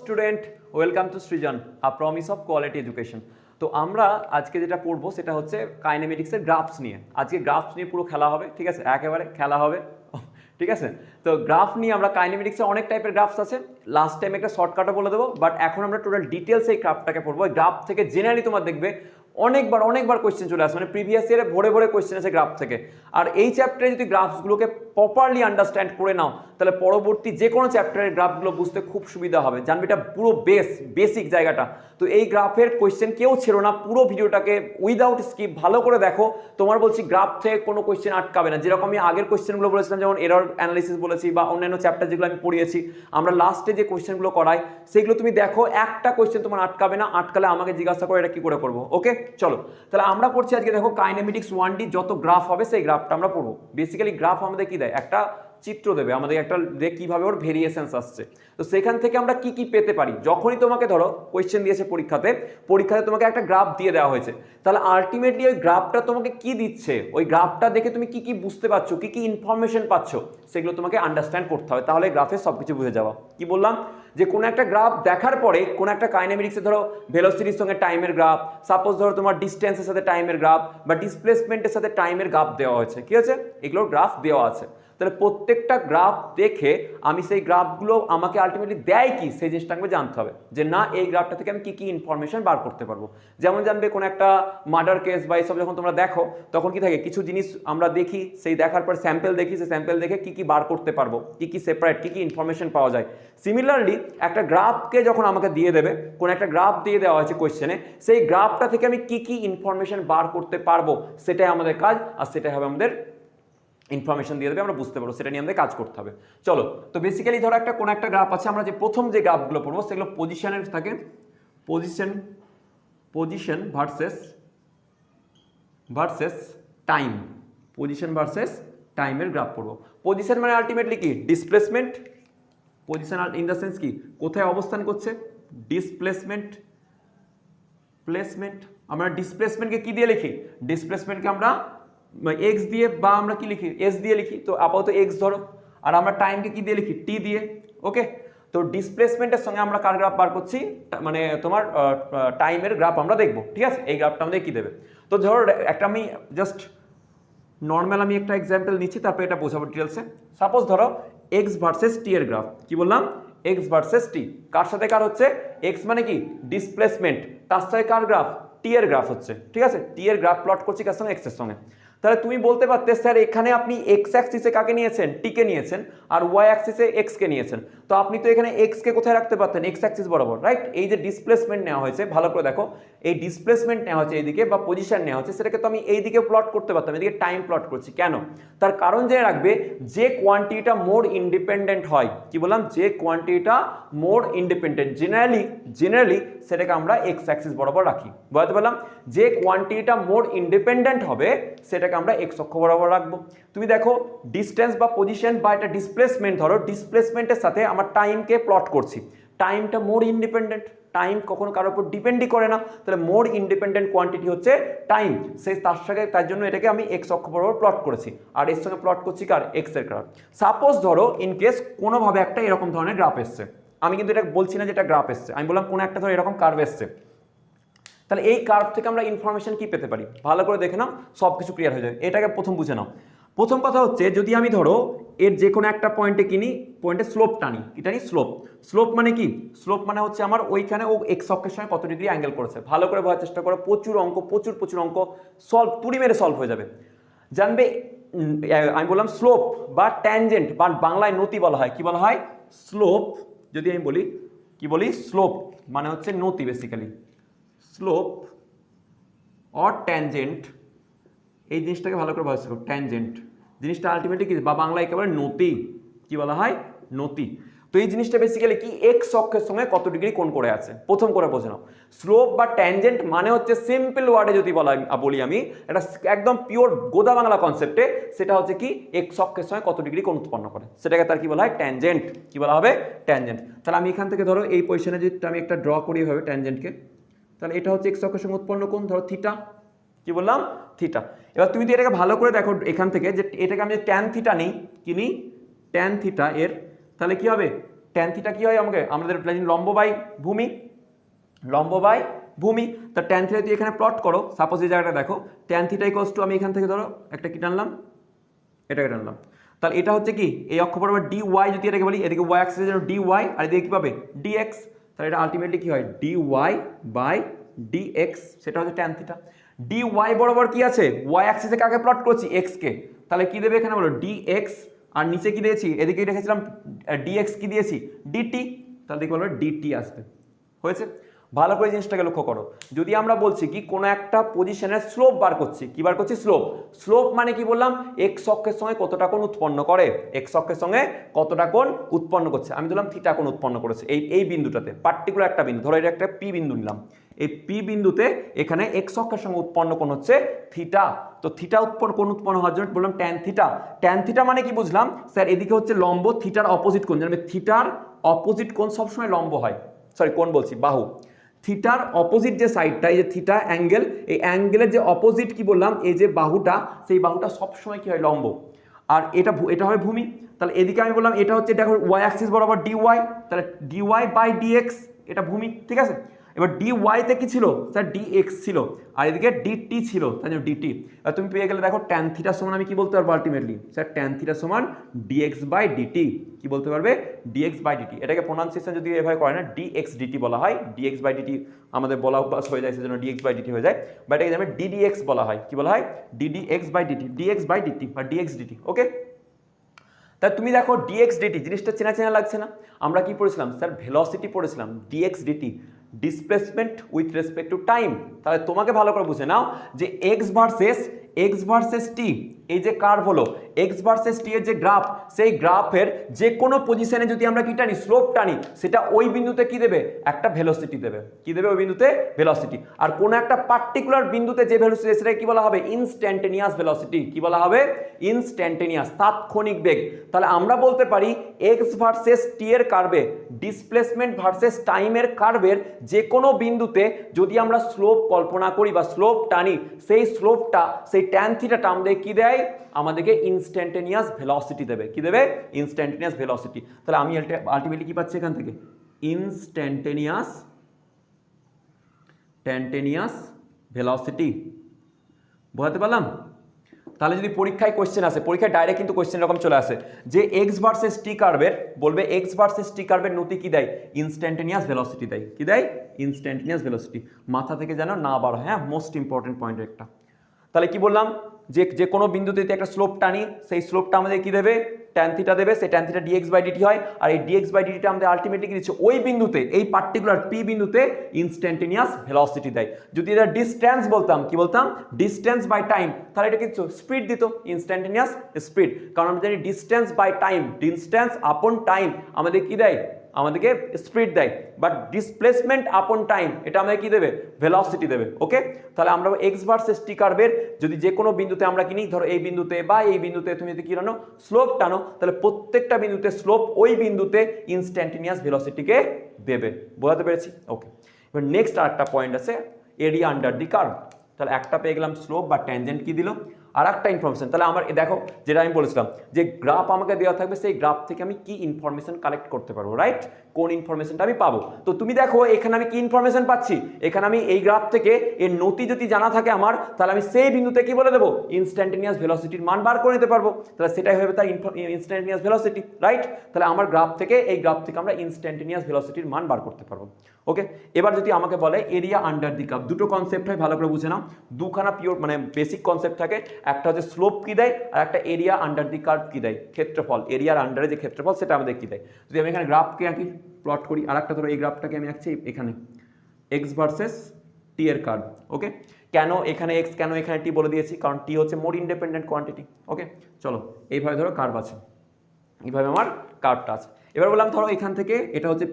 Student, welcome to Srijan, a promise of quality education. তো আমরা আজকে যেটা পড়বো সেটা হচ্ছে কাইনেমেটিক্সের গ্রাফস নিয়ে। আজকে গ্রাফস নিয়ে পুরো খেলা হবে, ঠিক আছে, একেবারে খেলা হবে, ঠিক আছে। তো গ্রাফ নিয়ে আমরা কাইনেমেটিক্সে অনেক টাইপের গ্রাফস আছে, লাস্ট টাইম একটা শর্টকাটও বলে দেবো, বাট এখন আমরা টোটাল ডিটেলস এই গ্রাফটাকে পড়বো। এই গ্রাফ থেকে জেনারেলি তোমার দেখবে অনেকবার কোয়েশ্চেন চলে আসে, মানে প্রিভিয়াস ইয়ারে ভরে কোয়েশ্চেন আছে গ্রাফ থেকে। আর এই চ্যাপ্টারে যদি গ্রাফসগুলোকে প্রপারলি আন্ডারস্ট্যান্ড করে নাও তাহলে পরবর্তী যে কোনো চ্যাপ্টারের গ্রাফগুলো বুঝতে খুব সুবিধা হবে। জানবে এটা পুরো বেসিক জায়গাটা। তো এই গ্রাফের কোয়েশ্চেন কেউ ছেড়ো না, পুরো ভিডিওটাকে উইদাউট স্কিপ ভালো করে দেখো। তোমার বলছি গ্রাফ থেকে কোনো কোয়েশ্চেন আটকাবে না। যেরকম আমি আগের কোয়েশ্চেনগুলো বলেছিলাম, যেমন এরর অ্যানালিসিস বলেছি বা অন্যান্য চ্যাপ্টার যেগুলো আমি পড়িয়েছি, আমরা লাস্টে যে কোয়েশ্চেনগুলো করাই সেগুলো তুমি দেখো, একটা কোয়েশ্চেন তোমার আটকাবে না। আটকালে আমাকে জিজ্ঞাসা করে এটা কি করে করবো। ওকে, চলো তাহলে আমরা পড়ছি আজকে। দেখো কাইনেমেটিক্স 1D যত গ্রাফ হবে সেই গ্রাফটা আমরা পড়বো। বেসিক্যালি গ্রাফ আমাদের কি দেয়, একটা চিত্র দেবে আমাদের, একটা দেখ কিভাবে ওর ভেরিয়েশনস আসছে। তো সেখান থেকে আমরা কি কি পেতে পারি। যখনই তোমাকে ধরো কোয়েশ্চেন দিয়েছে পরীক্ষাতে তোমাকে একটা গ্রাফ দিয়ে দেওয়া হয়েছে, তাহলে আলটিমেটলি ওই গ্রাফটা তোমাকে কি দিচ্ছে, ওই গ্রাফটা দেখে তুমি কি কি বুঝতে পারছো, কি কি ইনফরমেশন পাচ্ছ, সেগুলো তোমাকে আন্ডারস্ট্যান্ড করতে হবে। তাহলে গ্রাফে সবকিছু বুঝে যাওয়া। কি বললাম, যে কোনো একটা গ্রাফ দেখার পরে কোনো একটা কাইনেমেটিক্সে ধরো ভেলোসিটির সঙ্গে টাইমের গ্রাফ, সাপোজ ধরো তোমার ডিস্টেন্সের সাথে টাইমের গ্রাফ বা ডিসপ্লেসমেন্টের সাথে টাইমের গ্রাফ দেওয়া হয়েছে, কি আছে, এগুলোর গ্রাফ দেওয়া আছে। তাহলে প্রত্যেকটা গ্রাফ দেখে আমি সেই গ্রাফগুলো আমাকে আলটিমেটলি দেয় কি সেই জিনিসটা আমাকে জানতে হবে, যে না এই গ্রাফটা থেকে আমি কি কি ইনফরমেশন বার করতে পারবো। যেমন জানবে কোনো একটা মার্ডার কেস বা এইসব যখন তোমরা দেখো তখন কি থাকে, কিছু জিনিস আমরা দেখি, সেই দেখার পর স্যাম্পল দেখি, সেই স্যাম্পল দেখে কি কি বার করতে পারবো, কি কি সেপারেট, কি কি ইনফরমেশন পাওয়া যায়। সিমিলারলি একটা গ্রাফকে যখন আমাকে দিয়ে দেবে, কোনো একটা গ্রাফ দিয়ে দেওয়া হয়েছে কোয়েশ্চেনে, সেই গ্রাফটা থেকে আমি কি কি ইনফরমেশন বার করতে পারবো সেটাই আমাদের কাজ, আর সেটাই হবে আমাদের ইনফরমেশন দিয়ে দেবে, আমরা বুঝতে পারবো, সেটা নিয়ে আমাদের কাজ করতে হবে। চলো, তো বেসিক্যালি ধরো কোনো একটা গ্রাফ আছে, আমরা যে প্রথম যে গ্রাফগুলো পড়বো সেগুলো পজিশনের থাকে, position versus time, position versus টাইমের গ্রাফ পড়বো। পজিশন মানে আলটিমেটলি কি, displacement. Position in the sense কি, কোথায় অবস্থান করছে, প্লেসমেন্ট। আমরা ডিসপ্লেসমেন্টকে কি দিয়ে লিখি, ডিসপ্লেসমেন্টকে আমরা এক্স দিয়ে বা আমরা কি লিখি, এস দিয়ে লিখি। তো আপাতত এক্স ধরো, আর আমরা টাইমকে কি দিয়ে লিখি, টি দিয়ে। ওকে, তো ডিসপ্লেসমেন্টের সঙ্গে আমরা কার গ্রাফ বার করছি, মানে তোমার টাইমের গ্রাফ আমরা দেখবো, ঠিক আছে। এই গ্রাফটা আমাদের কি দেবে। তো ধরো একটা আমি জাস্ট নর্মাল আমি একটা এক্সাম্পল নিচ্ছি, তারপর এটা বোঝাবো ডিটেলসে। সাপোজ ধরো এক্স ভার্সেস টি এর গ্রাফ। কি বললাম, এক্স ভার্সেস টি, কার সাথে কার হচ্ছে, এক্স মানে কি ডিসপ্লেসমেন্ট, তার সাথে কার গ্রাফ, টি এর গ্রাফ হচ্ছে, ঠিক আছে। টি এর গ্রাফ প্লট করছি কার সঙ্গে, এক্স এর সঙ্গে। তাহলে তুমি বলতে পারতে স্যার এখানে আপনি এক্স অ্যাক্সিসে কাকে নিয়েছেন, টিকে নিয়েছেন, আর ওয়াই অ্যাক্সিসে এক্স কে নিয়েছেন। তো আপনি তো এখানে এক্স কে কোথায় রাখতে পারতেন, এক্স অ্যাক্সিস বরাবর, রাইট। এই যে ডিসপ্লেসমেন্ট নেওয়া হয়েছে, ভালো করে দেখো, এই ডিসপ্লেসমেন্ট নেওয়া হচ্ছে এইদিকে বা পজিশন নেওয়া হচ্ছে, সেটাকে তো আমি এইদিকে প্লট করতে পারতাম, এদিকে টাইম প্লট করছি কেন। তার কারণ জেনে রাখবে, যে কোয়ান্টিটিটা মোর ইন্ডিপেন্ডেন্ট হয়, কি বললাম, যে কোয়ান্টিটিটা মোর ইন্ডিপেন্ডেন্ট, জেনারেলি সেটাকে আমরা এক্স অ্যাক্সিস বরাবর রাখি। বুঝতে পারলাম, যে কোয়ান্টিটিটা মোর ইন্ডিপেন্ডেন্ট হবে সেটাকে আমরা এক্স অক্ষ বরাবর রাখবো। তুমি দেখো ডিস্টেন্স বা পজিশন বা একটা ডিসপ্লেসমেন্ট, ধরো ডিসপ্লেসমেন্টের সাথে আমার টাইমকে প্লট করছি, টাইমটা মোর ইন্ডিপেন্ডেন্ট, টাইম কখনো কারোর উপর ডিপেন্ডই করে না, তাহলে মোর ইন্ডিপেন্ডেন্ট কোয়ান্টিটি হচ্ছে টাইম। সেই তার জন্য এটাকে আমি এক্স অক্ষ বরাবর প্লট করেছি, আর এর সঙ্গে প্লট করছি কার, এক্স এর গ্রাফ। সাপোজ ধরো ইন কেস কোনোভাবে একটা এরকম ধরনের গ্রাফ এসছে, আমি কিন্তু এটা বলছি না যে এটা গ্রাফ এসছে, আমি বললাম কোনো একটা ধরো এরকম কার্ভ এসছে। তাহলে এই কার্ভ থেকে আমরা ইনফরমেশন কি পেতে পারি, ভালো করে দেখে নাও, সব কিছু ক্লিয়ার হয়ে যাবে। এটাকে প্রথম বুঝে নাও। প্রথম কথা হচ্ছে, যদি আমি ধরো এর যে কোনো একটা পয়েন্টে কিনি, পয়েন্টে স্লোপ টানি, এটা নিই স্লোপ মানে কি, স্লোপ মানে হচ্ছে আমার ওইখানে ও এক্স অক্ষের সঙ্গে কত ডিগ্রি অ্যাঙ্গেল করেছে। ভালো করে বোঝার চেষ্টা করো, প্রচুর অঙ্ক সলভ তুড়ি মেরে সলভ হয়ে যাবে। জানবে আমি বললাম স্লোপ বা ট্যানজেন্ট বা বাংলায় নতি বলা হয়, কি বলা হয়, স্লোপ। যদি আমি বলি, কি বলি, স্লোপ মানে হচ্ছে নতি, বেসিক্যালি স্লোপ অর ট্যানজেন্ট, এই জিনিসটাকে ভালো করে বোঝাচ্ছিল, ট্যানজেন্ট জিনিসটা আলটিমেটলি কি, বা বাংলা একেবারে নতি, কি বলা হয়, নতি। তো এই জিনিসটা বেসিক্যালি কি, এক্স অক্ষের সঙ্গে কত ডিগ্রি কোণ করে আছে, প্রথম করে বোঝে নাও। স্লোপ বা ট্যানজেন্ট মানে হচ্ছে সিম্পল ওয়ার্ডে যদি বলি আমি, এটা একদম পিওর গোদা বাংলা কনসেপ্টে, সেটা হচ্ছে কি, এক্স অক্ষের সঙ্গে কত ডিগ্রি কোণ উৎপন্ন করে, সেটাকে তার কি বলা হয়, ট্যানজেন্ট। কি বলা হবে, ট্যানজেন্ট। তাহলে আমি এখান থেকে ধরো এই পজিশনে যদি আমি একটা ড্র করি হবে ট্যানজেন্টকে, তাহলে এটা হচ্ছে এক্স অক্ষের সঙ্গে উৎপন্ন কোণ, ধরো থিটা, কি বললাম, থিটা। এবার তুমি তো এটাকে ভালো করে দেখো এখান থেকে, যে এটাকে আমি ট্যান থিটা নিই, কি নিই, ট্যান থিটা এর, তাহলে কি হবে, ট্যান থিটা কি হয় আমাদের লম্ব বাই ভূমি, তো ট্যান থিটা তুই এখানে প্লট করো, সাপোজ এই জায়গাটা দেখো, ট্যান থিটা ইকুয়ালস টু, আমি এখান থেকে ধরো একটা কি টানলাম, এটাকে টানলাম, তাহলে এটা হচ্ছে কি এই অক্ষ বরাবর ডি ওয়াই, যদি এটাকে বলি এদিকে ওয়াই অ্যাক্সিসের জন্য ডি ওয়াই, আর এদিকে কি পাবে ডি এক্স, তাহলে এটা আলটিমেটলি কি হয় d y by d x, সেটা হচ্ছে ট্যান থিটা। ডি ওয়াই বরাবর কি আছে, ওয়াই অ্যাক্সিসে কাকে প্লট করছি, এক্স কে, তাহলে কি দেবে এখানে বলো ডি এক্স, আর নিচে কি দিয়েছি, এদিকে রেখেছিলাম ডি এক্স, কি দিয়েছি ডিটি, তাহলে দেখি বলবো ডিটি আসবে। হয়েছে? ভালো করে জিনিসটাকে লক্ষ্য করো, যদি আমরা বলছি কি কোনো একটা পজিশনের স্লোপ বার করছি, কি বার করছি স্লোপ মানে কি বললাম, এক্স অক্ষের সঙ্গে কতটা কোণ উৎপন্ন করে, এক্স অক্ষের সঙ্গে কতটা কোণ উৎপন্ন করছে, আমি ধরলাম থিটা কোণ উৎপন্ন করেছে এই বিন্দুটাতে, পার্টিকুলার একটা বিন্দু, ধরো এটা একটা পি বিন্দু নিলাম, এই পি বিন্দুতে এখানে এক্স অক্ষের সঙ্গে উৎপন্ন কোণ হচ্ছে থিটা, তো থিটা কোণ উৎপন্ন হওয়ার জন্য বললাম ট্যান থিটা মানে কি বুঝলাম স্যার, এদিকে হচ্ছে লম্ব, থিটার অপোজিট কোণ, জানবে থিটার অপোজিট কোণ সবসময় লম্ব হয়, সরি কোণ বলছি বাহু, থিটার অপোজিট যে সাইডটা, এই যে থিটা অ্যাঙ্গেল, এই অ্যাঙ্গেলের যে অপোজিট কি বললাম, এই যে বাহুটা, সেই বাহুটা সবসময় কি হয় লম্ব, আর এটা হয় ভূমি, তাহলে এদিকে আমি বললাম এটা হচ্ছে দেখো ওয়াই অ্যাক্সিস বরাবর ডি ওয়াই, তাহলে d y by d x, এটা ভূমি, ঠিক আছে। এবার ডি ওয়াইতে কি ছিল স্যার, ডি এক্স ছিল, আর এদিকে ডিটি ছিল, তাই জন্য ডিটি, আর তুমি পেয়ে গেলে দেখো ট্যান থিটা সমান আমি কি বলতে পারবো আলটিমেটলি স্যার, ট্যান থিটা সমান ডিএক্স বাই ডিটি, কি বলতে পারবে ডিএক্স বাই ডিটি, এটাকে প্রোনাউন্সিয়েশন যদি এভাবে করে না ডিএক্স ডিটি বলা হয়, ডিএক্স বাই ডিটি আমাদের বলা অভ্যাস হয়ে যায়, সেজন্য ডিএক্স বাই ডিটি হয়ে যায়, বা এটাকে যেমন ডিডিএক্স বলা হয়, কি বলা হয় ddx by dt, dx by dt বা ডিএক্স ডিটি, ওকে। তা তুমি দেখো ডিএক্স ডিটি জিনিসটা চেনা লাগছে না, আমরা কি পড়েছিলাম স্যার, ভেলোসিটি পড়েছিলাম, dx dt displacement with respect to time, তাহলে তোমাকে ভালো করে বুঝে নাও যে এক্স ভার্সেস টি, এই যে কার্ভ হলো এক্স ভার্সেস টি এর যে গ্রাফ, সেই গ্রাফের যে কোনো পজিশনে যদি আমরা কি টানি, স্লোপ টানি, সেটা ওই বিন্দুতে কি দেবে, একটা ভেলোসিটি দেবে, কি দেবে ওই বিন্দুতে ভেলোসিটি, আর কোনো একটা পার্টিকুলার বিন্দুতে যে ভেলোসিটি সেটাকে কি বলা হবে, ইনস্ট্যান্টেনিয়াস ভেলোসিটি, কি বলা হবে ইনস্ট্যান্টেনিয়াস, তাৎক্ষণিক বেগ। তাহলে আমরা বলতে পারি এক্স ভার্সেস টি এর কার্ভে, ডিসপ্লেসমেন্ট ভার্সেস টাইমের কার্ভের যে কোনো বিন্দুতে যদি আমরা স্লোপ কল্পনা করি বা স্লোপ টানি, সেই স্লোপটা, সেই ট্যান থিটাটা আমাদের কি দেয়, আমাদেরকে ইনস্ট্যান্টেনিয়াস ভেলোসিটি দেবে, কি দেবে ইনস্ট্যান্টেনিয়াস ভেলোসিটি। তাহলে আমি আলটিমেটলি কি পাচ্ছি এখান থেকে, ইনস্ট্যান্টেনিয়াস ভেলোসিটি, বোঝাতে পারলাম? তাহলে যদি পরীক্ষায় কোশ্চেন আসে, পরীক্ষায় ডাইরেক্ট কিন্তু কোশ্চেন এরকম চলে আসে যে এক্স ভার্সেস টি কার্ভের, বলবে এক্স ভার্সেস টি কার্ভের নতি কি দেয়, ইনস্ট্যান্টেনিয়াস ভেলোসিটি দেয়, কি দেয় ইনস্ট্যান্টেনিয়াস ভেলোসিটি, মাথা থেকে যেন না বার হয়, হ্যাঁ মোস্ট ইম্পর্টেন্ট পয়েন্ট একটা। তাহলে কি বললাম যে কোনো বিন্দুতে একটা স্লোপ টানি, সেই স্লোপটা আমাদের কি দেবে, ট্যান থিটা দেবে, সেই tan theta dx by dt হয়, আর এই ডিএক্স বাই ডিটিটা আমাদের আলটিমেটলি কি দিচ্ছে, ওই বিন্দুতে, এই পার্টিকুলার পি বিন্দুতে ইনস্ট্যান্টেনিয়াস ভেলোসিটি দেয়। যদি এটা ডিস্টেন্স বলতাম, কি বলতাম ডিস্টেন্স বাই টাইম, তাহলে এটা কিছু স্পিড দিত, ইনস্ট্যান্টেনিয়াস স্পিড, কারণ আমরা জানি distance by time, distance upon time আমাদের কি দেয়, আমাদেরকে স্পিড দেয়, বাট ডিসপ্লেসমেন্ট আপন টাইম এটা আমাদের কি দেবে, ভেলোসিটি দেবে, ওকে। তাহলে আমরা এক্স ভার্সেস টি কার্ভের যদি যে কোনো বিন্দুতে আমরা কিনি, ধরো এই বিন্দুতে বা এই বিন্দুতে তুমি যদি কি টানো, স্লোপ টানো, তাহলে প্রত্যেকটা বিন্দুতে স্লোপ ওই বিন্দুতে ইনস্ট্যান্টেনিয়াস ভেলোসিটিকে দেবে, বোঝাতে পেরেছি, ওকে। এবার নেক্সট আরেকটা পয়েন্ট আছে, এরিয়া আন্ডার দি কার্ভ, তাহলে একটা পেয়ে গেলাম স্লোপ বা ট্যানজেন্ট কি দিল, আর একটা ইনফরমেশন। তাহলে আমার দেখো যেটা আমি বলেছিলাম যে গ্রাফ আমাকে দেওয়া থাকবে, সেই গ্রাফ থেকে আমি কি ইনফরমেশন কালেক্ট করতে পারবো, রাইট, কোন ইনফরমেশনটা আমি পাবো। তো তুমি দেখো এখানে আমি কি ইনফরমেশন পাচ্ছি, এখানে আমি এই গ্রাফ থেকে এর নতি যদি জানা থাকে আমার, তাহলে আমি সেই বিন্দুতে কি বলে দেবো, ইনস্ট্যান্টেনিয়াস ভেলোসিটির মান বার করে নিতে পারবো, তাহলে সেটাই হবে তার ইনস্ট্যান্টেনিয়াস ভেলোসিটি, রাইট। তাহলে আমার গ্রাফ থেকে, এই গ্রাফ থেকে আমরা ইনস্ট্যান্টেনিয়াস ভেলোসিটির মান বার করতে পারবো, ওকে। এবার যদি আমাকে বলে এরিয়া আন্ডার দি কার্ভ, দুটো কনসেপ্ট হয়, ভালো করে বুঝে নাও, দুখানা পিওর মানে বেসিক কনসেপ্ট থাকে, একটা হচ্ছে স্লোপ কি দেয়, আর একটা এরিয়া আন্ডার দি কার্ভ কি দেয়, ক্ষেত্রফল, এরিয়ার আন্ডারে যে ক্ষেত্রফল সেটা আমাদের কি দেয়। যদি আমি এখানে গ্রাফকে আঁকি, প্লট করি, আর একটা ধরো এই গ্রাফটাকে আমি আঁকছি এখানে এক্স ভার্সেস টি এর কার্ভ, ওকে। কেন এখানে এক্স, কেন এখানে টি বলে দিয়েছি, কারণ টি হচ্ছে মোর ইন্ডিপেন্ডেন্ট কোয়ান্টিটি, ওকে। চলো এইভাবে ধরো কার্ভ আছে, এইভাবে আমার কার্ভটা আছে। এবার বললাম ধরো এখান থেকে এটা হচ্ছে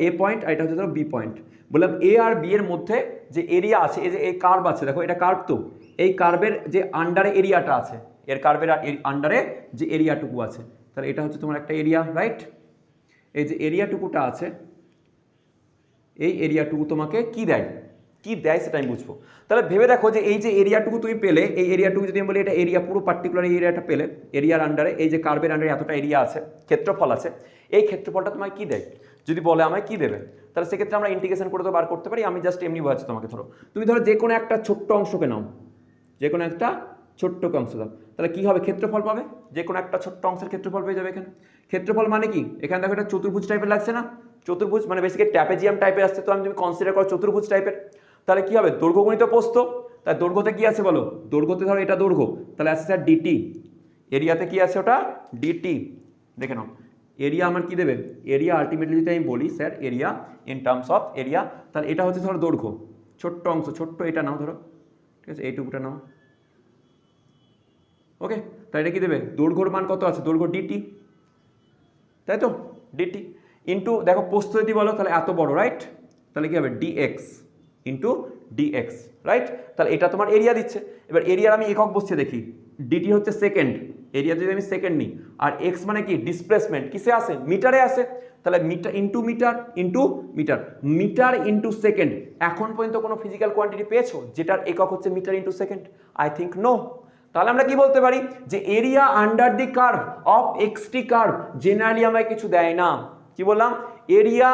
এ পয়েন্ট, আর এটা হচ্ছে ধরো বি পয়েন্ট, বললাম এ আর বি এর মধ্যে যে এরিয়া আছে, এই যে এই কার্ভ আছে, দেখো এটা কার্ভ, তো এই কার্ভের যে আন্ডারে এরিয়াটা আছে, এর কার্ভের আন্ডারে যে এরিয়াটুকু আছে, তাহলে এটা হচ্ছে তোমার একটা এরিয়া, রাইট। এই যে এরিয়াটুকুটা আছে, এই এরিয়াটুকু তোমাকে কি দেয়, কি দেয় সেটা আমি বুঝবো। তাহলে ভেবে দেখো যে এই যে এরিয়াটুকু তুমি পেলে, এই এরিয়াটুকু যদি আমি বলি এটা এরিয়া, পুরো পার্টিকুলার এই এরিয়াটা পেলে, এরিয়ার আন্ডারে এই যে কার্ভের আন্ডারে এতটা এরিয়া আছে, ক্ষেত্রফল আছে, এই ক্ষেত্রফলটা তোমায় কি দেয়, যদি বলে আমায় কি দেবে, তাহলে সেক্ষেত্রে আমরা ইন্টিগ্রেশন করে তো বার করতে পারি। আমি জাস্ট এমনি বোঝাচ্ছি তোমাকে। ধরো তুমি ধরো যে কোনো একটা ছোট্ট অংশকে নাও, যে কোনো একটা ছোট্ট অংশ দাও, তাহলে কি হবে, ক্ষেত্রফল পাবে। যে কোনো একটা ছোট্ট অংশের ক্ষেত্রফল পেয়ে যাবে এখানে। ক্ষেত্রফল মানে কি, এখানে দেখো এটা চতুর্ভুজ টাইপের লাগছে না, চতুর্ভুজ মানে বেসিক্যালি ট্র্যাপেজিয়াম টাইপের আসছে, তো আমি তুমি কনসিডার করো চতুর্ভুজ টাইপের। তাহলে কি হবে, দৈর্ঘ্য গুণিত প্রস্থ, তাই দৈর্ঘ্যতে কি আছে বলো, দৈর্ঘ্যতে ধরো এটা দৈর্ঘ্য, তাহলে আছে স্যার ডিটি, এরিয়াতে কি আছে ওটা ডিটি, দেখে নাও। এরিয়া আমার কি দেবে, এরিয়া আলটিমেটলি যদি আমি বলি sir area in terms of area, তাহলে এটা হচ্ছে ধরো দৈর্ঘ্য, ছোট্ট অংশ, ছোট্ট এটা নাও ধরো, ঠিক আছে, এইটুকুটা নাও, ওকে। তাহলে এটা কি দেবে, দৈর্ঘ্যর মান কত আছে, দৈর্ঘ্য ডিটি, তাই তো, ডিটি ইন্টু দেখো প্রস্থ যদি বলো তাহলে এত বড়, রাইট, তাহলে কি হবে ডিএক্স ইন্টু ডিএক্স, রাইট। তাহলে এটা তোমার এরিয়া দিচ্ছে। এবার এরিয়ার আমি একক বসছে দেখি, ডিটি হচ্ছে সেকেন্ড, এরিয়া যদি আমি সেকেন্ড নিই, আর এক্স মানে কি ডিসপ্লেসমেন্ট, কিসে আসে, মিটারে আসে, তাহলে metre into metre into metre, metre into second. এখন পর্যন্ত কোনো ফিজিক্যাল কোয়ান্টিটি পেয়েছো যেটার একক হচ্ছে metre into second? I think no. তাহলে আমরা কি বলতে পারি যে area under the curve of xt curve generally আমায় কিছু দেয় না। কি বললাম, area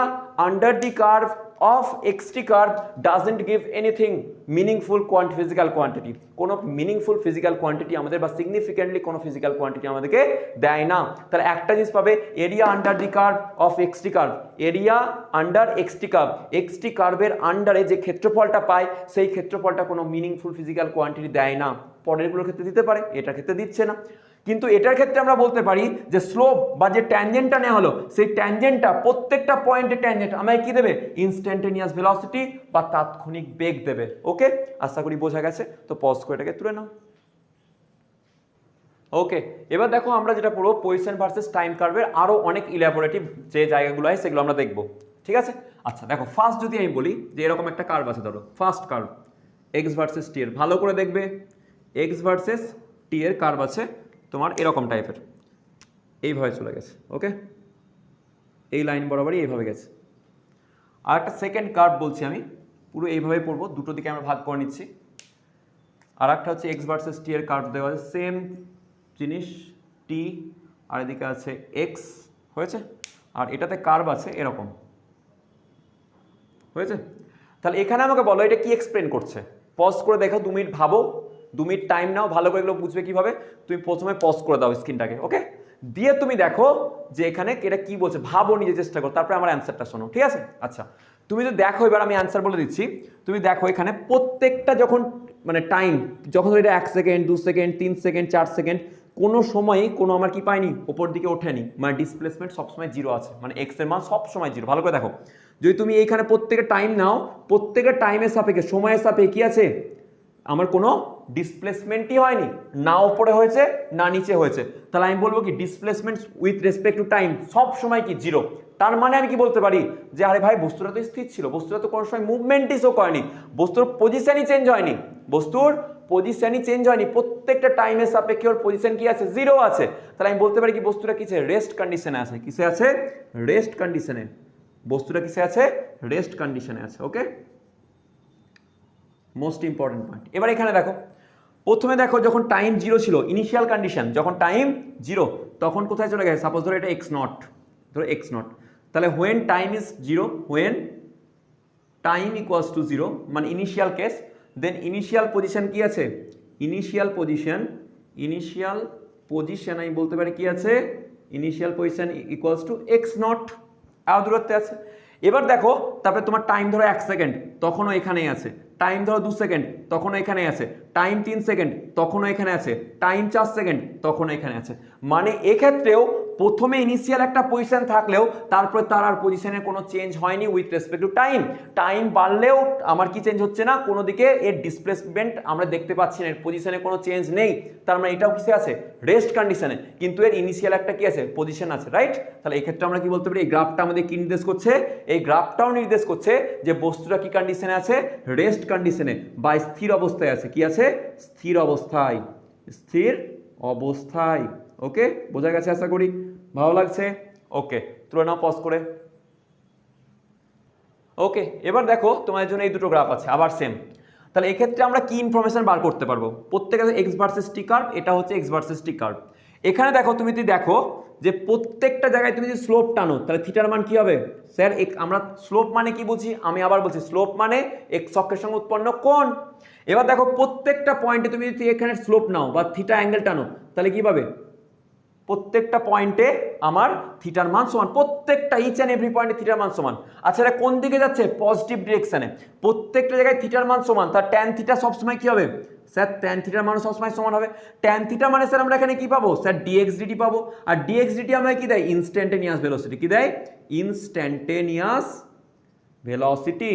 under the curve of xt curve doesn't give anything meaningful physical quantity. কোনো মিনিংফুল ফিজিক্যাল কোয়ান্টিটি আমাদের বা সিগনিফিক্যান্টলি কোনো ফিজিক্যাল কোয়ান্টিটি আমাদেরকে দেয় না। তাহলে একটা জিনিস পাবে, area under the curve of xt curve, area under XT কার্ভের আন্ডারে যে ক্ষেত্রফলটা পায় সেই ক্ষেত্রফলটা কোনো মিনিংফুল ফিজিক্যাল কোয়ান্টিটি দেয় না। পরেরগুলোর ক্ষেত্রে দিতে পারে, এটার ক্ষেত্রে দিচ্ছে না। কিন্তু এটার ক্ষেত্রে আমরা বলতে পারি যে স্লোপ বা যে ট্যানজেন্টটা নেওয়া হলো, সেই ট্যানজেন্টটা প্রত্যেকটা পয়েন্টে ট্যানজেন্ট আমায় কি দেবে, ইনস্ট্যান্টেনিয়াস ভেলোসিটি বা তাৎক্ষণিক বেগ দেবে। ওকে, আশা করি বোঝা গেছে। তো পজ করে এটাকে তুলে নাও। ওকে, এবার দেখো আমরা যেটা পড়বো পজিশন ভার্সেস টাইম কার্ভের আরো অনেক ইলাবোরেটিভ যে জায়গাগুলো আছে সেগুলো আমরা দেখবো, ঠিক আছে। আচ্ছা দেখো, ফার্স্ট যদি আমি বলি যে এরকম একটা কার্ভ আছে, ধরো ফার্স্ট কার্ভ এক্স ভার্সেস টি এর, ভালো করে দেখবে, এক্স ভার্সেস টি এর কার্ভ আছে তোমার এরকম টাইপের, এইভাবে চলে গেছে, ওকে, এই লাইন বরাবরই এইভাবে গেছে। আর একটা সেকেন্ড কার্ভ বলছি আমি, পুরো এইভাবে পড়বো, দুটো দিকে আমরা ভাগ করে নিচ্ছি। আর একটা হচ্ছে এক্স ভার্সেস টি এর কার্ভ দেওয়া আছে, সেম জিনিস টি, আর এদিকে আছে এক্স, হয়েছে, আর এটাতে কার্ভ আছে এরকম, হয়েছে। তাহলে এখানে আমাকে বলো এটা কি এক্সপ্লেন করছে, পজ করে দেখো, 2 মিনিট ভাবো, 2 মিনিট টাইম নাও, ভালো করে এগুলো বুঝবে কিভাবে। তুমি প্রথমে পজ করে দাও স্ক্রিনটাকে, ওকে, দিয়ে তুমি দেখো যে এখানে এটা কি বলছে, ভাবো, নিজে চেষ্টা করো, তারপরে আমার অ্যান্সারটা শোনো, ঠিক আছে। আচ্ছা তুমি যদি দেখো, এবার আমি অ্যান্সার বলে দিচ্ছি, তুমি দেখো এখানে প্রত্যেকটা যখন মানে টাইম, যখন এটা 1 সেকেন্ড 2 সেকেন্ড 3 সেকেন্ড 4 সেকেন্ড, কোনো সময়ই কোনো আমার কি পাইনি, ওপর দিকে ওঠেনি, মানে ডিসপ্লেসমেন্ট সবসময় জিরো আছে, মানে এক্স এর মান সবসময় জিরো। ভালো করে দেখো, যদি তুমি এইখানে প্রত্যেকের টাইম নাও, প্রত্যেকের টাইমের সাপেক্ষে, সময়ের সাপেক্ষে কি আছে, আমার কোনো ডিসপ্লেসমেন্টই হয়নি, না উপরে হয়েছে না নিচে হয়েছে, তাহলে আমি বলবো কি displacement with respect to time সব সময় কি জিরো। তার মানে আমি কি বলতে পারি যে আরে ভাই বস্তুটা তো স্থির ছিল, বস্তুটা তো কোনো সময় মুভমেন্টই শো করেনি, বস্তুর পজিশনই চেঞ্জ হয়নি, বস্তুর পজিশনই চেঞ্জ হয়নি, প্রত্যেকটা টাইমের সাপেক্ষে ওর পজিশন কি আছে, জিরো আছে। তাহলে আমি বলতে পারি কি বস্তুটা কিসে, রেস্ট কন্ডিশনে আছে, কিসে আছে, রেস্ট কন্ডিশনে, বস্তুটা কিসে আছে, রেস্ট কন্ডিশনে আছে, ওকে, মোস্ট ইম্পর্টেন্ট পয়েন্ট। এবার এখানে দেখো, প্রথমে দেখো যখন টাইম জিরো ছিল, ইনিশিয়াল কন্ডিশন যখন টাইম জিরো, তখন কোথায় চলে গেছে, সাপোজ ধরো এটা এক্স নট, ধরো এক্স নট, তাহলে when time is zero, when time equals to zero মানে initial case, then initial position কি আছে, ইনিশিয়াল পজিশন আমি বলতে পারি কি আছে, initial position equals to x naught, আর দূরত্বে আছে। এবার দেখো, তারপরে তোমার টাইম ধরো 1 সেকেন্ড, তখনও এখানেই আছে, টাইম ধরো 2 সেকেন্ড, তখনও এখানে আছে, টাইম 3 সেকেন্ড, তখনও এখানে আছে, টাইম 4 সেকেন্ড, তখনও এখানে আছে। মানে এক্ষেত্রেও প্রথমে ইনিশিয়াল একটা পজিশন থাকলেও তারপরে তার আর পজিশনের কোনো চেঞ্জ হয়নি with respect to time. Time বাড়লেও আমার কি চেঞ্জ হচ্ছে না, কোনো দিকে এর ডিসপ্লেসমেন্ট আমরা দেখতে পাচ্ছি না, এর পজিশনে কোনো চেঞ্জ নেই, তার মানে এটাও কিসে আছে, রেস্ট কন্ডিশনে, কিন্তু এর ইনিশিয়াল একটা কি আছে, পজিশন আছে, রাইট। তাহলে এই ক্ষেত্রে আমরা কি বলতে পারি, এই গ্রাফটা আমাদের কি নির্দেশ করছে, এই গ্রাফটাও নির্দেশ করছে যে বস্তুটা কি কন্ডিশনে আছে, রেস্ট কন্ডিশনে বা স্থির অবস্থায় আছে, কি আছে, স্থির অবস্থায়, স্থির অবস্থায়, ওকে, বোঝা গেছে আশা করি, ভালো লাগছে, ওকে, তুলে নাও পজ করে। ওকে, এবার দেখো তোমাদের জন্য এই দুটো গ্রাফ আছে আবার সেম। তাহলে এক্ষেত্রে আমরা কি ইনফরমেশন বার করতে পারবো? প্রত্যেকটা এক্স ভার্সেস টি কার্ভ, এটা হচ্ছে এক্স ভার্সেস টি কার্ভ। এখানে দেখো তুমি যদি দেখো যে প্রত্যেকটা জায়গায় তুমি যদি স্লোপ টানো তাহলে থিটার মান কি হবে? স্যার আমরা স্লোপ মানে কি বুঝি? আমি আবার বলছি, স্লোপ মানে এক্স অক্ষের সঙ্গে উৎপন্ন কোণ। এবার দেখো প্রত্যেকটা পয়েন্টে তুমি যদি এখানে স্লোপ নাও বা থিটা অ্যাঙ্গেল টানো তাহলে কি পাবে? প্রত্যেকটা পয়েন্টে আমার থিটার মান সমান, প্রত্যেকটা ইচ অ্যান্ড এভরি পয়েন্টে থিটার মান সমান। আচ্ছা এটা কোন দিকে যাচ্ছে? পজিটিভ ডিরেকশনে। প্রত্যেকটা জায়গায় থিটার মান সমান, তার ট্যান থিটা সবসময় কি হবে? স্যার ট্যান থিটার মান সবসময় সমান হবে। ট্যান থিটা মানে স্যার আমরা এখানে কি পাবো? স্যার ডিএক্স ডিটি পাবো। আর ডিএক্স ডিটি আমরা কি দেয়? Instantaneous velocity. কি দেয়? Instantaneous velocity.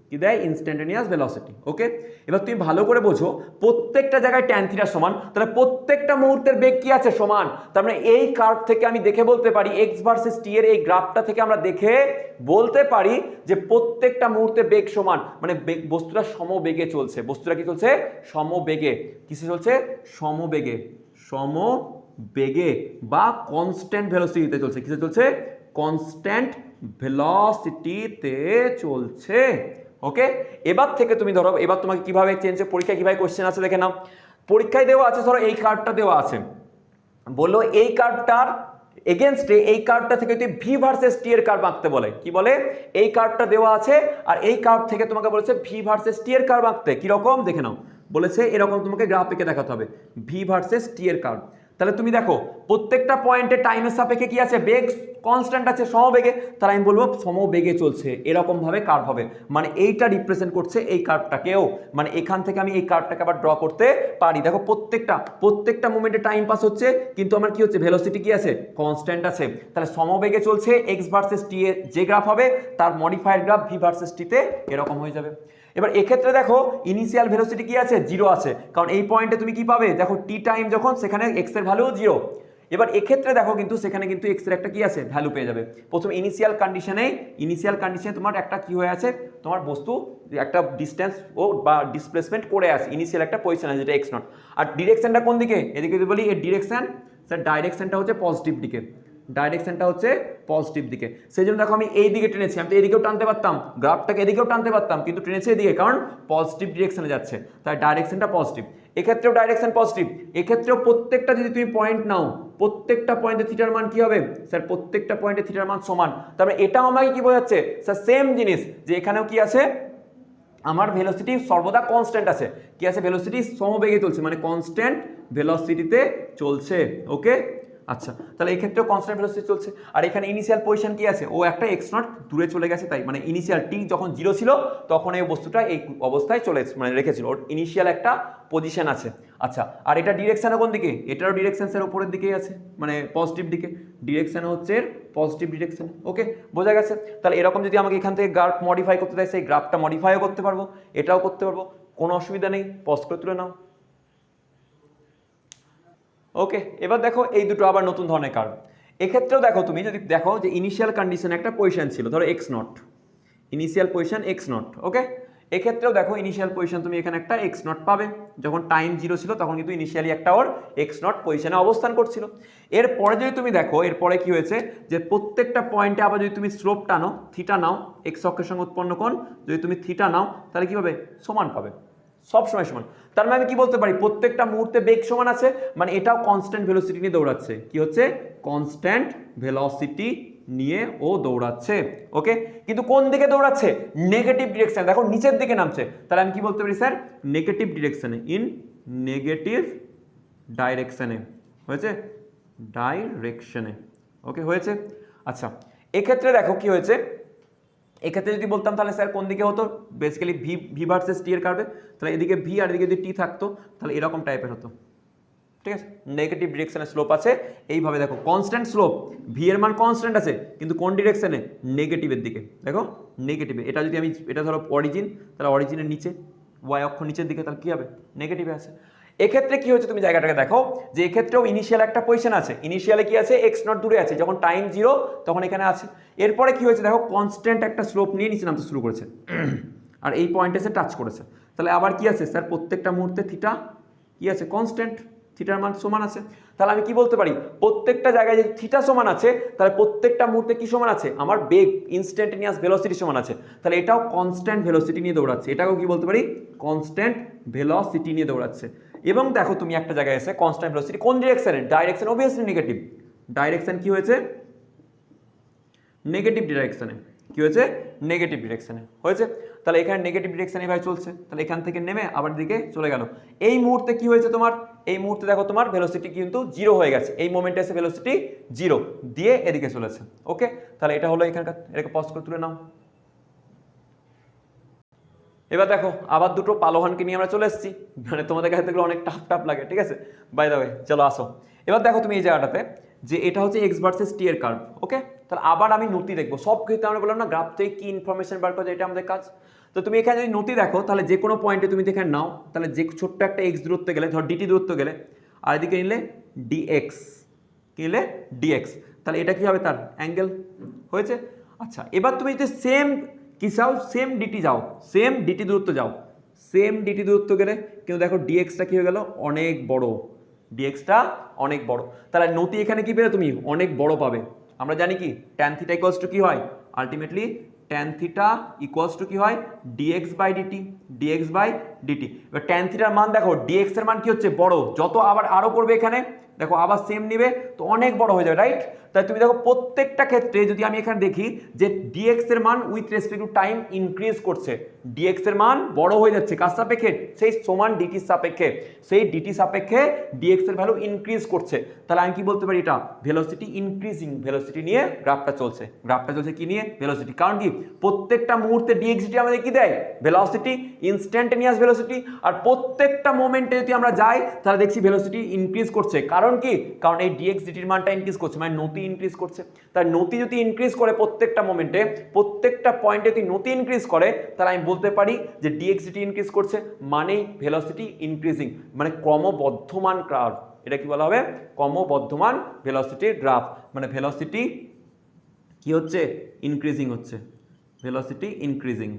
কি দেয়? Instantaneous velocity. ওকে, এবার তুমি ভালো করে বোঝো, প্রত্যেকটা জায়গায় ট্যান থিটা সমান, তাহলে প্রত্যেকটা মুহূর্তের বেগ কি আছে? সমান। তার মানে এই কার্ভ থেকে আমি দেখে বলতে পারি, এক্স ভার্সেস টি এর এই গ্রাফটা থেকে আমরা দেখে বলতে পারি যে প্রত্যেকটা মুহূর্তে বেগ সমান, মানে বস্তুটা সমবেগে চলছে। বস্তুটা কি চলছে? সমবেগে। কিসে চলছে? সমবেগে। সমবেগে বা কনস্ট্যান্ট ভেলোসিটিতে চলছে। কিসে চলছে? কনস্ট্যান্ট ভেলোসিটিতে চলছে। ওকে, এবার থেকে তুমি ধরো, এবার তোমাকে কিভাবে পরীক্ষায় কিভাবে কোশ্চেন আছে দেখে নাও। পরীক্ষায় দেওয়া আছে, ধরো এই কার্ভটা দেওয়া আছে, বললো এই কার্ভটার এগেনস্টে এই কার্ভটা থেকে যদি ভি ভার্সেস টি এর কার্ভ আঁকতে বলে। কি বলে? এই কার্ভটা দেওয়া আছে আর এই কার্ভ থেকে তোমাকে বলেছে ভি ভার্সেস টি এর কার্ভ আঁকতে। কিরকম দেখে নাও, বলেছে এরকম তোমাকে গ্রাফ এঁকে দেখাতে হবে ভি ভার্সেস টি এর কার্ভ। তাহলে তুমি দেখো প্রত্যেকটা পয়েন্টে টাইমের সাপেক্ষে কি আছে? বেগ কনস্ট্যান্ট আছে, সমবেগে। তাহলে আমি বলবো সমবেগে চলছে, এরকম ভাবে কার্ভ হবে। মানে এইটা রিপ্রেজেন্ট করছে এই কার্ভটাকেও, মানে এখান থেকে আমি এই কার্ভটাকে আবার ড্র করতে পারি। দেখো প্রত্যেকটা মোমেন্টে টাইম পাস হচ্ছে, কিন্তু আমার কি হচ্ছে? ভেলোসিটি কি আছে? কনস্ট্যান্ট আছে। তাহলে সমবেগে চলছে, এক্স ভার্সেস টি এর যে গ্রাফ হবে তার মডিফাইড গ্রাফ ভি ভার্সেস টি তে এরকম হয়ে যাবে। এবার এক্ষেত্রে দেখো ইনিশিয়াল ভেলোসিটি কি আছে? 0 আছে, কারণ এই পয়েন্টে তুমি কি পাবে? দেখো টি টাইম যখন, সেখানে এক্স এর ভ্যালু 0। এবার এক্ষেত্রে দেখো কিন্তু সেখানে কিন্তু এক্স এর একটা কি আছে? ভ্যালু পেয়ে যাবে। প্রথম ইনিশিয়াল কন্ডিশনে তোমার একটা কি হয়ে আছে? তোমার বস্তু একটা ডিস্টেন্স ও বা ডিসপ্লেসমেন্ট করে আছে, ইনিশিয়াল একটা পজিশন আছে যেটা এক্স নট। আর ডিরেকশনটা কোন দিকে? এদিকে যদি বলি এর ডিরেকশন, স্যার ডাইরেকশনটা হচ্ছে পজিটিভ দিকে। ডাইরেকশনটা হচ্ছে পজিটিভ দিকে। সেই জন্য দেখো আমি এই দিকে টেনেছি, আমি তো এদিকেও টানতে পারতাম, গ্রাফটাকে এদিকেও টানতে পারতাম, কিন্তু টেনেছি এদিকে, কারণ পজিটিভ ডিরেকশনে যাচ্ছে, তাই ডাইরেকশনটা পজিটিভ। এক্ষেত্রেও ডাইরেকশন পজিটিভ। এক্ষেত্রেও প্রত্যেকটা যদি তুমি পয়েন্ট নাও, প্রত্যেকটা পয়েন্টে থিটার মান কি হবে? স্যার প্রত্যেকটা পয়েন্টে থিটার মান সমান। তারপরে এটাও আমাকে কি বোঝাচ্ছে? স্যার সেম জিনিস, যে এখানেও কি আছে? আমার ভেলোসিটি সর্বদা কনস্ট্যান্ট আছে। কি আছে? ভেলোসিটি সমবেগে চলছে, মানে কনস্ট্যান্ট ভেলোসিটিতে চলছে। ওকে, আচ্ছা, তাহলে এই ক্ষেত্রেও কনস্ট্যান্ট ভেলোসিটি চলছে। আর এখানে ইনিশিয়াল পজিশন কি আছে? ও একটা এক্স নট দূরে চলে গেছে, তাই মানে ইনিশিয়াল টি যখন 0 ছিল তখন এই বস্তুটা এই অবস্থায় মানে রেখেছিল, ওর ইনিশিয়াল একটা পজিশন আছে। আচ্ছা, আর এটা ডিরেকশন কোন দিকে? এটারও ডিরেকশন স্যার উপরের দিকেই আছে, মানে পজিটিভ দিকে। ডিরেকশন হচ্ছে পজিটিভ ডিরেকশন। ওকে, বোঝা গেছে? তাহলে এরকম যদি আমাকে এখান থেকে গ্রাফ মডিফাই করতে দেয়, সেই গ্রাফটা মডিফাইও করতে পারবো, এটাও করতে পারবো, কোনো অসুবিধা নেই। পজ করে তুলে নাও। ওকে, এবার দেখো এই দুটো আবার নতুন ধরনের কার্ভ। এক্ষেত্রেও দেখো, তুমি যদি দেখো যে ইনিশিয়াল কন্ডিশন একটা পজিশন ছিল, ধরো x naught, initial position x naught. Okay, এক্ষেত্রেও দেখো ইনিশিয়াল পজিশন তুমি এখানে একটা এক্স নট পাবে। যখন টাইম 0 ছিল তখন কিন্তু ইনিশিয়ালি একটা ওর এক্স নট পজিশনে অবস্থান করছিল। এরপরে যদি তুমি দেখো, এরপরে কি হয়েছে? যে প্রত্যেকটা পয়েন্টে আবার যদি তুমি স্লোপ টানো, থিটা নাও, এক্স অক্ষের সঙ্গে উৎপন্ন কোণ যদি তুমি থিটা নাও, তাহলে কি পাবে? সমান পাবে, সব সময় সমান। তার মানে আমি কি বলতে পারি? প্রত্যেকটা মুহূর্তে বেগ সমান আছে, মানে এটাও কনস্ট্যান্ট ভেলোসিটি নিয়ে দৌড়াচ্ছে। কি হচ্ছে? কনস্ট্যান্ট ভেলোসিটি নিয়ে ও দৌড়াচ্ছে। ওকে, কিন্তু কোন দিকে দৌড়াচ্ছে? Negative direction. দেখো নিচের দিকে নামছে, তাহলে আমি কি বলতে পারি? স্যার নেগেটিভ ডিরেকশনে, ইন নেগেটিভ ডাইরেকশনে। হয়েছে? ডাইরেকশনে। ওকে, হয়েছে। আচ্ছা, এক্ষেত্রে দেখো কি হয়েছে? এক্ষেত্রে যদি বলতাম তাহলে স্যার কোন দিকে হতো? বেসিক্যালি ভি ভার্সেস টি এর কার্ভে, তাহলে এদিকে ভি আর এদিকে যদি টি থাকতো তাহলে এরকম টাইপের হতো। ঠিক আছে, নেগেটিভ ডিরেকশনে স্লোপ আছে এইভাবে। দেখো কনস্ট্যান্ট স্লোপ, ভি এর মান কনস্ট্যান্ট আছে, কিন্তু কোন ডিরেকশনে? নেগেটিভের দিকে। দেখো নেগেটিভে। এটা যদি আমি, এটা ধরো অরিজিন, তাহলে অরিজিনের নিচে, ওয়াই অক্ষ নিচের দিকে, তাহলে কি হবে? নেগেটিভে আছে। এক্ষেত্রে কি হচ্ছে? তুমি জায়গাটাকে দেখো যে এক্ষেত্রেও ইনিশিয়াল একটা পজিশন আছে, ইনিশিয়ালে কি আছে? এক্স নট দূরে আছে, যখন টাইম 0 তখন এখানে আছে। এরপরে কি হয়েছে? দেখো কনস্ট্যান্ট একটা স্লোপ নিয়ে নিচে নামতে শুরু করেছে, আর এই পয়েন্টে এসে টাচ করেছে। তাহলে আবার কি আছে? স্যার প্রত্যেকটা মুহূর্তে থিটা কি আছে? কনস্ট্যান্ট। থিটার মান সমান আছে। তাহলে আমি কি বলতে পারি, প্রত্যেকটা জায়গায় যদি থিটা সমান আছে তাহলে প্রত্যেকটা মুহূর্তে কি সমান আছে, আমার বেগ ইনস্ট্যান্টেনিয়াস ভেলোসিটি সমান আছে। তাহলে এটাও কনস্ট্যান্ট ভেলোসিটি নিয়ে দৌড়াচ্ছে, এটাকেও কি বলতে পারি, কনস্ট্যান্ট ভেলোসিটি নিয়ে দৌড়াচ্ছে। এবং দেখো তুমি একটা জায়গায় এসে কনস্ট্যান্ট ভেলোসিটি কোন ডিরেকশনে, ডাইরেকশন অবভিয়াসলি নেগেটিভ, ডাইরেকশন কি হয়েছে, নেগেটিভ ডিরেকশনে, কি হয়েছে, নেগেটিভ ডিরেকশনে হয়েছে। তাহলে এখানে নেগেটিভ ডিরেকশনে ভাই চলছে, তাহলে এখান থেকে নেমে আবার দিকে চলে গেল। এই মুহূর্তে কি হয়েছে তোমার, এই মুহূর্তে দেখো তোমার ভেলোসিটি কিন্তু জিরো হয়ে গেছে, এই মোমেন্টে এসে ভেলোসিটি জিরো দিয়ে এদিকে চলেছে। ওকে, তাহলে এটা হলো এখানকার, এটাকে পজ করে তুলে নাও। এবার দেখো আবার দুটো পালোহানকে নিয়ে আমরা চলে এসেছি, মানে তোমাদের কাছে দেখলে অনেক টাফ টাফ লাগে, ঠিক আছে, বাই দ্য ওয়ে চলো আসো। এবার দেখো তুমি এই জায়গাটাতে যে এটা হচ্ছে এক্স ভার্সেস টি এর কার্ভ। ওকে, তাহলে আবার আমি নতি দেখবো, সব ক্ষেত্রে আমরা বললাম না গ্রাফ থেকে কি ইনফরমেশন বার করা যায়, এটা আমাদের কাজ। তো তুমি এখানে যদি নতি দেখো তাহলে যে কোনো পয়েন্টে তুমি এখানে নাও, তাহলে যে ছোট্ট একটা এক্স দূরত্ব গেলে, ধর ডিটি দূরত্ব গেলে, আর এদিকে নিলে ডিএক্স, কি নিলে ডিএক্স, তাহলে এটা কি হবে, তার অ্যাঙ্গেল হয়েছে। আচ্ছা এবার তুমি যদি সেম কি চাও, সেম ডিটি যাও, সেম ডিটি দূরত্ব যাও, সেম ডিটি দূরত্ব গেলে কিন্তু দেখো ডিএক্সটা কি হয়ে গেল, অনেক বড়, ডিএক্সটা অনেক বড়। তাহলে নতি এখানে কি পেলে তুমি, অনেক বড় পাবে। আমরা জানি কি ট্যান থিটা ইকুয়ালস টু কি হয়, ultimately tan theta equals to কি হয়, dx by dt, dx by dt. এবার ট্যান থিটার মান দেখো, ডিএক্স এর মান কি হচ্ছে, বড়, যত আবার আরো করবে এখানে দেখো আবার সেম নিবে তো অনেক বড় হয়ে যাবে, রাইট। তাই তুমি দেখো প্রত্যেকটা ক্ষেত্রে যদি আমি এখানে দেখি যে ডিএক্স এর মান with respect to time increase করছে, ডিএক্স এর মান বড় হয়ে যাচ্ছে, কার সাপেক্ষে, সেই সমান ডিটির সাপেক্ষে, সেই ডিটি সাপেক্ষে ডিএক্স এর ভ্যালু ইনক্রিজ করছে। তাহলে আমি কি বলতে পারি, এটা ভেলোসিটি ইনক্রিজিং ভেলোসিটি নিয়ে গ্রাফটা চলছে, গ্রাফটা চলছে কি নিয়ে, ভেলোসিটি। কারণ কি প্রত্যেকটা মুহূর্তে ডিএক্সটি আমাদের কি দেয়, ভেলোসিটি, ইনস্ট্যান্টেনিয়াস ভেলোসিটি। আর প্রত্যেকটা মোমেন্টে যদি আমরা যাই তাহলে দেখছি ভেলোসিটি ইনক্রিজ করছে। কারণ কি, কারণ এই ডিএক্স ডিটির মানটা ইনক্রিজ করছে, মানে নতি ইনক্রিজ করছে। তাই নতি যদি ইনক্রিজ করে প্রত্যেকটা মোমেন্টে, প্রত্যেকটা পয়েন্টে যদি নতি ইনক্রিজ করে, তাহলে আমি বলতে পারি যে ডিএক্স ডিটি ইনক্রিজ করছে, মানে ভেলোসিটি ইনক্রিজিং, মানে ক্রমবর্ধমান গ্রাফ। এটা কি বলা হবে, ক্রমবর্ধমান ভেলোসিটির গ্রাফ, মানে ভেলোসিটি কি হচ্ছে, ইনক্রিজিং হচ্ছে, ভেলোসিটি ইনক্রিজিং,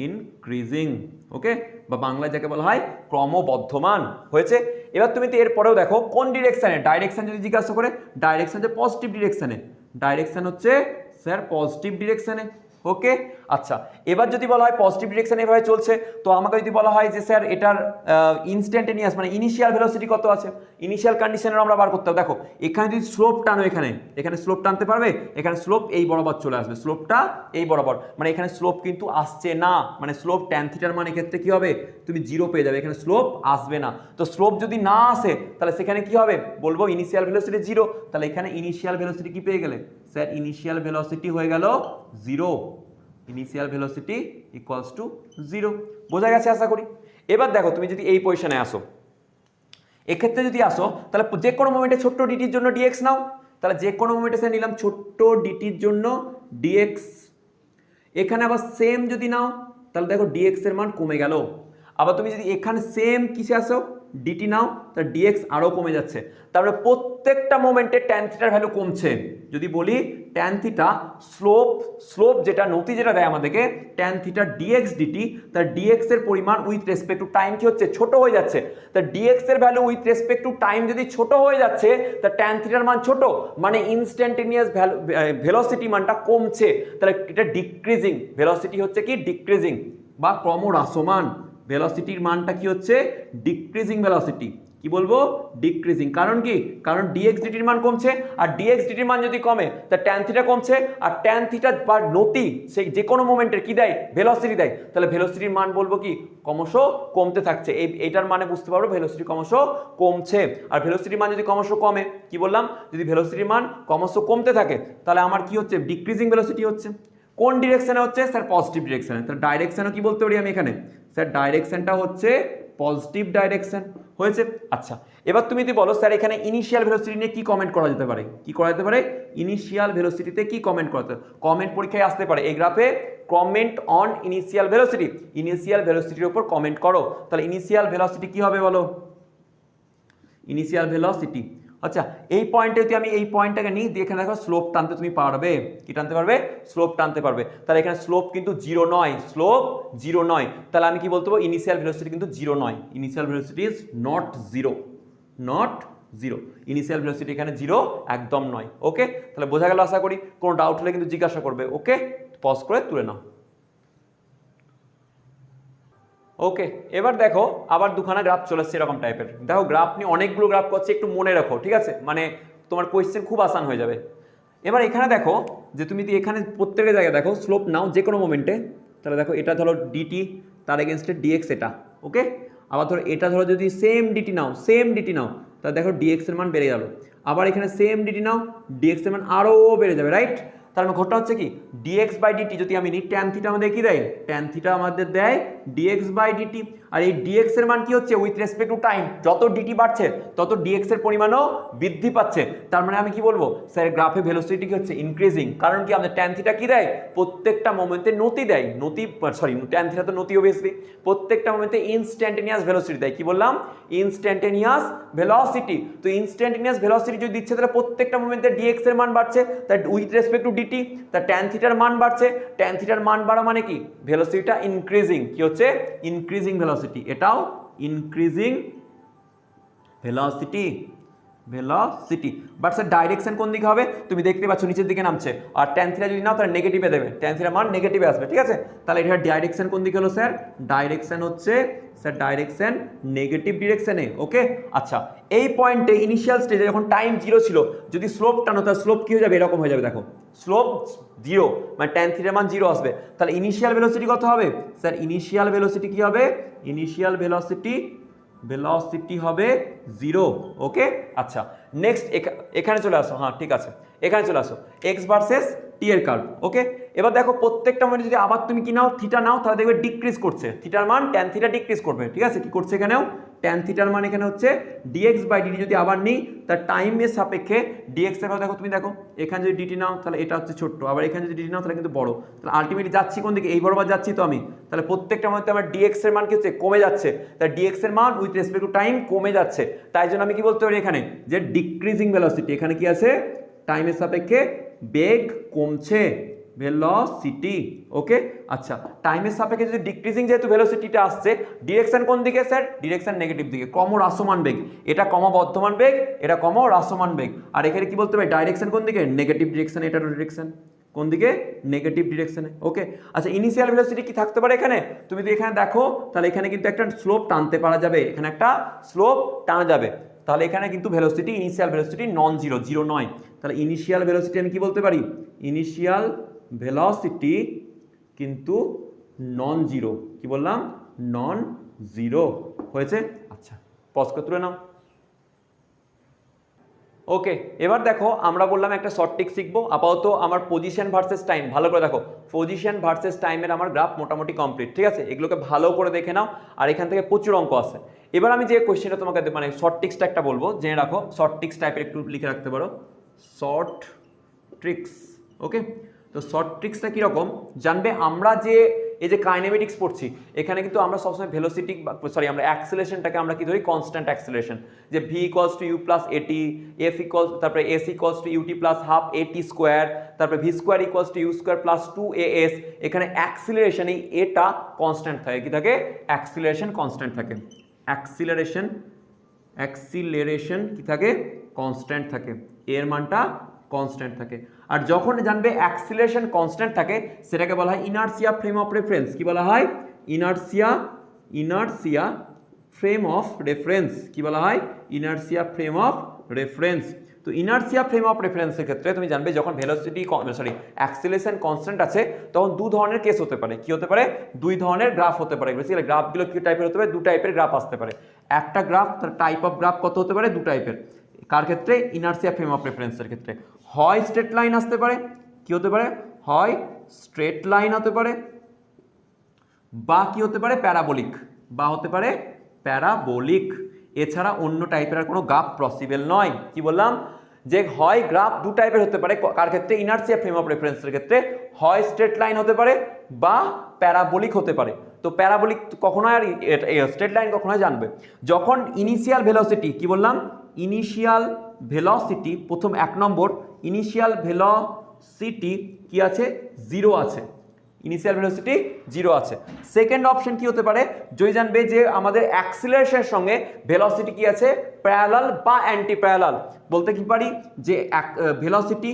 ইনক্রিজিং। ওকে, বা বাংলায় যাকে বলা হয় ক্রমবর্ধমান হয়েছে। এবার তুমি তো এরপরেও দেখো কোন ডিরেকশনে, ডাইরেকশন যদি জিজ্ঞাসা করে, ডাইরেকশন হচ্ছে পজিটিভ ডিরেকশনে, ডাইরেকশন হচ্ছে স্যার পজিটিভ ডিরেকশনে। ওকে, আচ্ছা এবার যদি বলা হয় পজিটিভ ডিরেকশন এভাবে চলছে, তো আমাকে যদি বলা হয় যে স্যার এটার ইনস্ট্যান্টেনিয়াস মানে ইনিশিয়াল ভেলোসিটি কত আছে, ইনিশিয়াল কন্ডিশনের আমরা বার করতে হবে। দেখো এখানে যদি স্লোপ টানো, এখানে এখানে স্লোপ টানতে পারবে, এখানে স্লোপ এই বরাবর চলে আসবে, স্লোপটা এই বরাবর, মানে এখানে স্লোপ কিন্তু আসছে না, মানে স্লোপ ট্যান থিটার মান এক্ষেত্রে কি হবে, তুমি জিরো পেয়ে যাবে, এখানে স্লোপ আসবে না। তো স্লোপ যদি না আসে তাহলে সেখানে কি হবে, বলবো ইনিশিয়াল ভেলোসিটি জিরো। তাহলে এখানে ইনিশিয়াল ভেলোসিটি কি পেয়ে গেলে, স্যার ইনিশিয়াল ভেলোসিটি হয়ে গেল zero, initial velocity equals to zero. বোঝা গেছে আশা করি। এবার দেখো তুমি যদি এই পজিশনে আসো, এক্ষেত্রে যদি আসো তাহলে যে কোনো মোমেন্টে ছোট্ট ডিটির জন্য ডিএক্স নাও, তাহলে যে কোনো মোমেন্টে সে নিলাম ছোট্ট ডিটির জন্য ডিএক্স। এখানে আবার সেম যদি নাও তাহলে দেখো ডিএক্স এর মান কমে গেল। আবার তুমি যদি এখানে সেম কিসে আসো, ডিটি নাও, তাহলে ডিএক্স আরও কমে যাচ্ছে। তারপরে প্রত্যেকটা মোমেন্টে ট্যান থিটার ভ্যালু কমছে। যদি বলি ট্যান থিটা স্লোপ, স্লোপ যেটা নতি যেটা দেয় আমাদেরকে, ট্যান থিটা ডিএক্স ডিটি, তার ডিএক্স এর পরিমাণ উইথ রেসপেক্ট টু টাইম কি হচ্ছে, ছোট হয়ে যাচ্ছে। তার ডিএক্স এর value with respect to time যদি ছোট হয়ে যাচ্ছে, তার ট্যান থিটার মান ছোট, মানে ইনস্ট্যান্টেনিয়াস ভেলোসিটি মানটা কমছে। তাহলে এটা ডিক্রিজিং ভেলোসিটি হচ্ছে কি, ডিক্রিজিং বা ক্রমহ্রাসমান ভেলোসিটির মানটা কি হচ্ছে, ডিক্রিজিং ভেলোসিটি। কি বলবো, ডিক্রিজিং। কারণ কি, কারণ ডিএক্স ডিটির মান কমছে, আর ডিএক্স ডিটির মান যদি কমে তা ট্যান থিটা কমছে, আর ট্যান থিটা বা নতি সেই যে কোনো মোমেন্টের কি দেয়, ভেলোসিটি দেয়। তাহলে ভেলোসিটির মান বলবো কি, ক্রমশ কমতে থাকছে। এইটার মানে বুঝতে পারবো ভেলোসিটি ক্রমশ কমছে। আর ভেলোসিটির মান যদি ক্রমশ কমে, কি বললাম, যদি ভেলোসিটির মান ক্রমশ কমতে থাকে তাহলে আমার কি হচ্ছে, ডিক্রিজিং ভেলোসিটি হচ্ছে। কোন ডিরেকশনে হচ্ছে, স্যার পজিটিভ ডিরেকশনে। তাহলে ডাইরেকশনও কি বলতে পারি আমি এখানে, স্যার ডাইরেকশনটা হচ্ছে পজিটিভ ডাইরেকশন হয়েছে। আচ্ছা এবার তুমি যদি বলো স্যার এখানে ইনিশিয়াল ভেলোসিটি নিয়ে কি কমেন্ট করা যেতে পারে, কি করা যেতে পারে, ইনিশিয়াল ভেলোসিটিতে কি কমেন্ট করা যেতে পারে, কমেন্ট পরীক্ষায় আসতে পারে এই গ্রাফে, comment on initial velocity, initial ভেলোসিটির উপর কমেন্ট করো। তাহলে ইনিশিয়াল ভেলোসিটি কি হবে বলো, ইনিশিয়াল ভেলোসিটি। আচ্ছা এই পয়েন্টে যদি আমি এই পয়েন্টটাকে নিই, দিয়ে এখানে দেখো স্লোপ টানতে তুমি পারবে, কি টানতে পারবে, স্লোপ টানতে পারবে। তাহলে এখানে স্লোপ কিন্তু জিরো নয়, স্লোপ জিরো নয়। তাহলে আমি কি বলতে পারবো, ইনিশিয়াল ভেলোসিটি কিন্তু জিরো নয়, initial velocity is not zero. Not zero, initial velocity এখানে জিরো একদম নয়। ওকে, তাহলে বোঝা গেল আশা করি। কোনো ডাউট হলে কিন্তু জিজ্ঞাসা করবে। ওকে, পজ করে তুলে নাও। ওকে, এবার দেখো আবার দুখানা গ্রাফ চলে এসছে এরকম টাইপের। দেখো গ্রাফ নিয়ে অনেকগুলো গ্রাফ করছে, একটু মনে রাখো, ঠিক আছে, মানে তোমার কোয়েশ্চেন খুব আসান হয়ে যাবে। এবার এখানে দেখো যে তুমি এখানে প্রত্যেকের জায়গায় দেখো স্লোপ নাও যে কোনো মোমেন্টে। তাহলে দেখো এটা ধরো ডিটি, তার এগেনস্টে ডিএক্স এটা। ওকে, আবার ধরো এটা ধরো যদি সেম ডিটি নাও, তাহলে দেখো ডিএক্স এর মান বেড়ে গেল। আবার এখানে সেম ডিটি নাও, ডিএক্স এর মান আরও বেড়ে যাবে, রাইট? তার মানে ঘটনা হচ্ছে কি, ডিএক্স বাই ডিটি যদি আমি নিই, ট্যান থিটা আমাদের কি দেয়, ট্যান থিটা আমাদের দেয় ডিএক্স বাই ডিটি। আর এই ডিএক্স এর মান কি হচ্ছে, উইথ রেসপেক্ট টু টাইম, যত ডিটি বাড়ছে তত ডিএক্স এর পরিমাণও বৃদ্ধি পাচ্ছে। তার মানে আমি কি বলবো, স্যার গ্রাফে ভেলোসিটি কি হচ্ছে, ইনক্রিজিং। কারণ কি, আমাদের ট্যান থিটা কি দেয়, প্রত্যেকটা মোমেন্টে নতি দেয়, ট্যান থিটা তো নতি অবভিয়াসলি, প্রত্যেকটা মোমেন্টে ইনস্ট্যান্টেনিয়াস ভেলোসিটি দেয়। কি বললাম, ইনস্ট্যান্টেনিয়াস ভেলোসিটি। তো ইনস্ট্যান্টেনিয়াস ভেলোসিটি যদি দিচ্ছে, তাহলে প্রত্যেকটা মোমেন্টে ডিএক্স এর মান বাড়ছে, তাই উইথ রেসপেক্ট টু ডিটি, তার ট্যান থিটার মান বাড়ছে। ট্যান থিটার মান বাড়া মানে কি, ভেলোসিটিটা ইনক্রিজিং। কি হচ্ছে, ইনক্রিজিং ভেলোসিটি। এটাও increasing velocity. But sir direction কোন দিকে হবে, তুমি দেখতে পাচ্ছ নিচের দিকে নামছে। আর ট্যান থিটা যদি নাও তাহলে নেগেটিভে দেবে, ট্যান থিটার মান নেগেটিভে আসবে, ঠিক আছে? তাহলে এটা ডাইরেকশন কোন দিকে হলো স্যার, ডাইরেকশন হচ্ছে স্যার ডাইরেকশন নেগেটিভ ডিরেকশনে। ওকে, আচ্ছা, এই পয়েন্টে ইনিশিয়াল স্টেজে যখন টাইম জিরো ছিল, যদি স্লোপ টানো তাহলে স্লোপ কি হয়ে যাবে, এরকম হয়ে যাবে। দেখো স্লোপ জিরো, মানে ট্যান থিটার মান জিরো আসবে। তাহলে ইনিশিয়াল ভেলোসিটি কত হবে স্যার, ইনিশিয়াল ভেলোসিটি কি হবে, ইনিশিয়াল ভেলোসিটি হবে জিরো। ওকে, আচ্ছা, নেক্সট এখানে চলে আসো। হ্যাঁ ঠিক আছে, এখানে চলে আসো, এক্স ভার্সেস টি এর কার্ভ। ওকে, এবার দেখো প্রত্যেকটা মোমেন্টে যদি আবার তুমি কি নাও, থিটা নাও, তাহলে দেখবে ডিক্রিজ করছে, থিটার মান ট্যান থিটা ডিক্রিজ করবে, ঠিক আছে? কি করছে এখানেও, ট্যান থিটার মান এখানে হচ্ছে ডিএক্স বাই ডিটি। যদি আবার নিই তার টাইমের সাপেক্ষে ডিএক্স এর কথা দেখো, তুমি দেখো এখানে যদি ডিটি নাও তাহলে এটা হচ্ছে ছোট্ট, আবার এখানে যদি ডিটি নাও তাহলে কিন্তু বড়। তাহলে আলটিমেটলি যাচ্ছি কোন দিকে, এই বরাবর যাচ্ছি তো আমি। তাহলে প্রত্যেকটা মধ্যে আমার ডিএক্স এর মান কি হচ্ছে, কমে যাচ্ছে। তাই ডিএক্স এর মান উইথ রেসপেক্ট টু টাইম কমে যাচ্ছে। তাই জন্য আমি কি বলতে পারি এখানে, যে ডিক্রিজিং ভেলোসিটি। এখানে কি আছে, টাইমের সাপেক্ষে বেগ কমছে, ভেলোসিটি। ওকে, আচ্ছা, টাইমের সাপেক্ষে যদি ডিক্রিজিং যেহেতু ভেলোসিটিটা আসছে, ডিরেকশন কোন দিকে স্যার, ডিরেকশন নেগেটিভ দিকে, ক্রমহ্রাসমান বেগ। এটা ক্রমবর্ধমান বেগ, এটা ক্রমহ্রাসমান বেগ। আর এখানে কি বলতে পারি, ডাইরেকশন কোন দিকে, নেগেটিভ ডিরেকশন। এটা ডিরেকশন কোন দিকে, নেগেটিভ ডিরেকশনে। ওকে, আচ্ছা, ইনিশিয়াল ভেলোসিটি কি থাকতে পারে এখানে, তুমি যদি এখানে দেখো তাহলে এখানে কিন্তু একটা স্লোপ টানতে পারা যাবে, এখানে একটা স্লোপ টানা যাবে। তাহলে এখানে কিন্তু velocity, initial velocity non zero, zero নয়। তাহলে ইনিশিয়াল ভেলোসিটি আমি কি বলতে পারি, ইনিশিয়াল ভেলোসিটি কিন্তু নন জিরো। কি বললাম, নন জিরো হয়েছে। আচ্ছা, পজ করে তুলে নাও। ওকে, এবার দেখো আমরা বললাম একটা শর্ট ট্রিক শিখবো। আপাতত আমার পজিশন ভার্সেস টাইম ভালো করে দেখো, পজিশন ভার্সেস টাইমের আমার গ্রাফ মোটামুটি কমপ্লিট, ঠিক আছে? এগুলোকে ভালো করে দেখে নাও, আর এখান থেকে প্রচুর অঙ্ক আছে। এবার আমি যে কোয়েশ্চেনটা তোমাকে মানে শর্ট ট্রিক্সটা একটা বলবো, জেনে রাখো। শর্ট ট্রিক্স টাইপের একটু লিখে রাখতে পারো, শর্ট ট্রিক্স। ওকে, তো শর্ট ট্রিক্সটা কীরকম জানবে, আমরা যে এই যে কাইনেমেটিক্স পড়ছি, এখানে কিন্তু আমরা সবসময় ভেলোসিটি আমরা অ্যাক্সেলারেশনটাকে আমরা কি ধরি, কনস্ট্যান্ট অ্যাক্সেলারেশন। যে v equals to u plus at, f equals, তারপরে s equals to ut plus half at square, তারপরে v square equals to u square plus 2as। এখানে অ্যাক্সিলারেশন, এই এটা কনস্ট্যান্ট থাকে। কি থাকে, অ্যাক্সিলারেশন কনস্ট্যান্ট থাকে। অ্যাক্সিলারেশন কি থাকে, কনস্ট্যান্ট থাকে, এর মানটা কনস্ট্যান্ট থাকে। আর যখন জানবে অ্যাক্সিলারেশন কনস্ট্যান্ট থাকে, সেটাকে বলা হয় ইনারশিয়া ফ্রেম অফ রেফারেন্স। কি বলা হয়, ইনারশিয়া ফ্রেম অফ রেফারেন্স। কি বলা হয়, ইনারশিয়া ফ্রেম অফ রেফারেন্স। তো ইনারশিয়া ফ্রেম অফ রেফারেন্সের ক্ষেত্রে তুমি জানবে যখন ভেলোসিটি অ্যাক্সিলারেশন কনস্ট্যান্ট আছে, তখন দু ধরনের কেস হতে পারে। কি হতে পারে, দুই ধরনের গ্রাফ হতে পারে। বেসিক্যালি গ্রাফগুলো কি টাইপের হতে পারে, দু টাইপের গ্রাফ আসতে পারে। একটা গ্রাফ, তার টাইপ অফ গ্রাফ কত হতে পারে, দু টাইপের। কার ক্ষেত্রে, ইনারশিয়া ফ্রেম অফ রেফারেন্সের ক্ষেত্রে। হয় স্ট্রেট লাইন আসতে পারে, কি হতে পারে, হয় স্ট্রেট লাইন হতে পারে, বা কি হতে পারে, প্যারাবোলিক, বা হতে পারে প্যারাবোলিক। এছাড়া অন্য টাইপের আর কোনো গ্রাফ পসিবল নয়। কি বললাম, যে হয় গ্রাফ দু টাইপের হতে পারে। কার ক্ষেত্রে, ইনারশিয়া ফ্রেম অফ রেফারেন্সের ক্ষেত্রে হয় স্ট্রেট লাইন হতে পারে বা প্যারাবোলিক হতে পারে। তো প্যারাবোলিক কখনো আর স্ট্রেট লাইন কখনো জানবে যখন ইনিশিয়াল ভেলোসিটি, কি বললাম, ইনিশিয়াল ভেলোসিটি, প্রথম 1 নম্বর, ইনিশিয়াল ভেলোসিটি কি আছে, জিরো আছে। ইনিশিয়াল ভেলোসিটি 0 আছে। সেকেন্ড অপশন কি হতে পারে, যদি জানবে যে আমাদের অ্যাক্সিলারেশনের সঙ্গে ভেলোসিটি কি আছে, প্যারালাল বা অ্যান্টি প্যারালাল। বলতে কি পারি যে ভেলোসিটি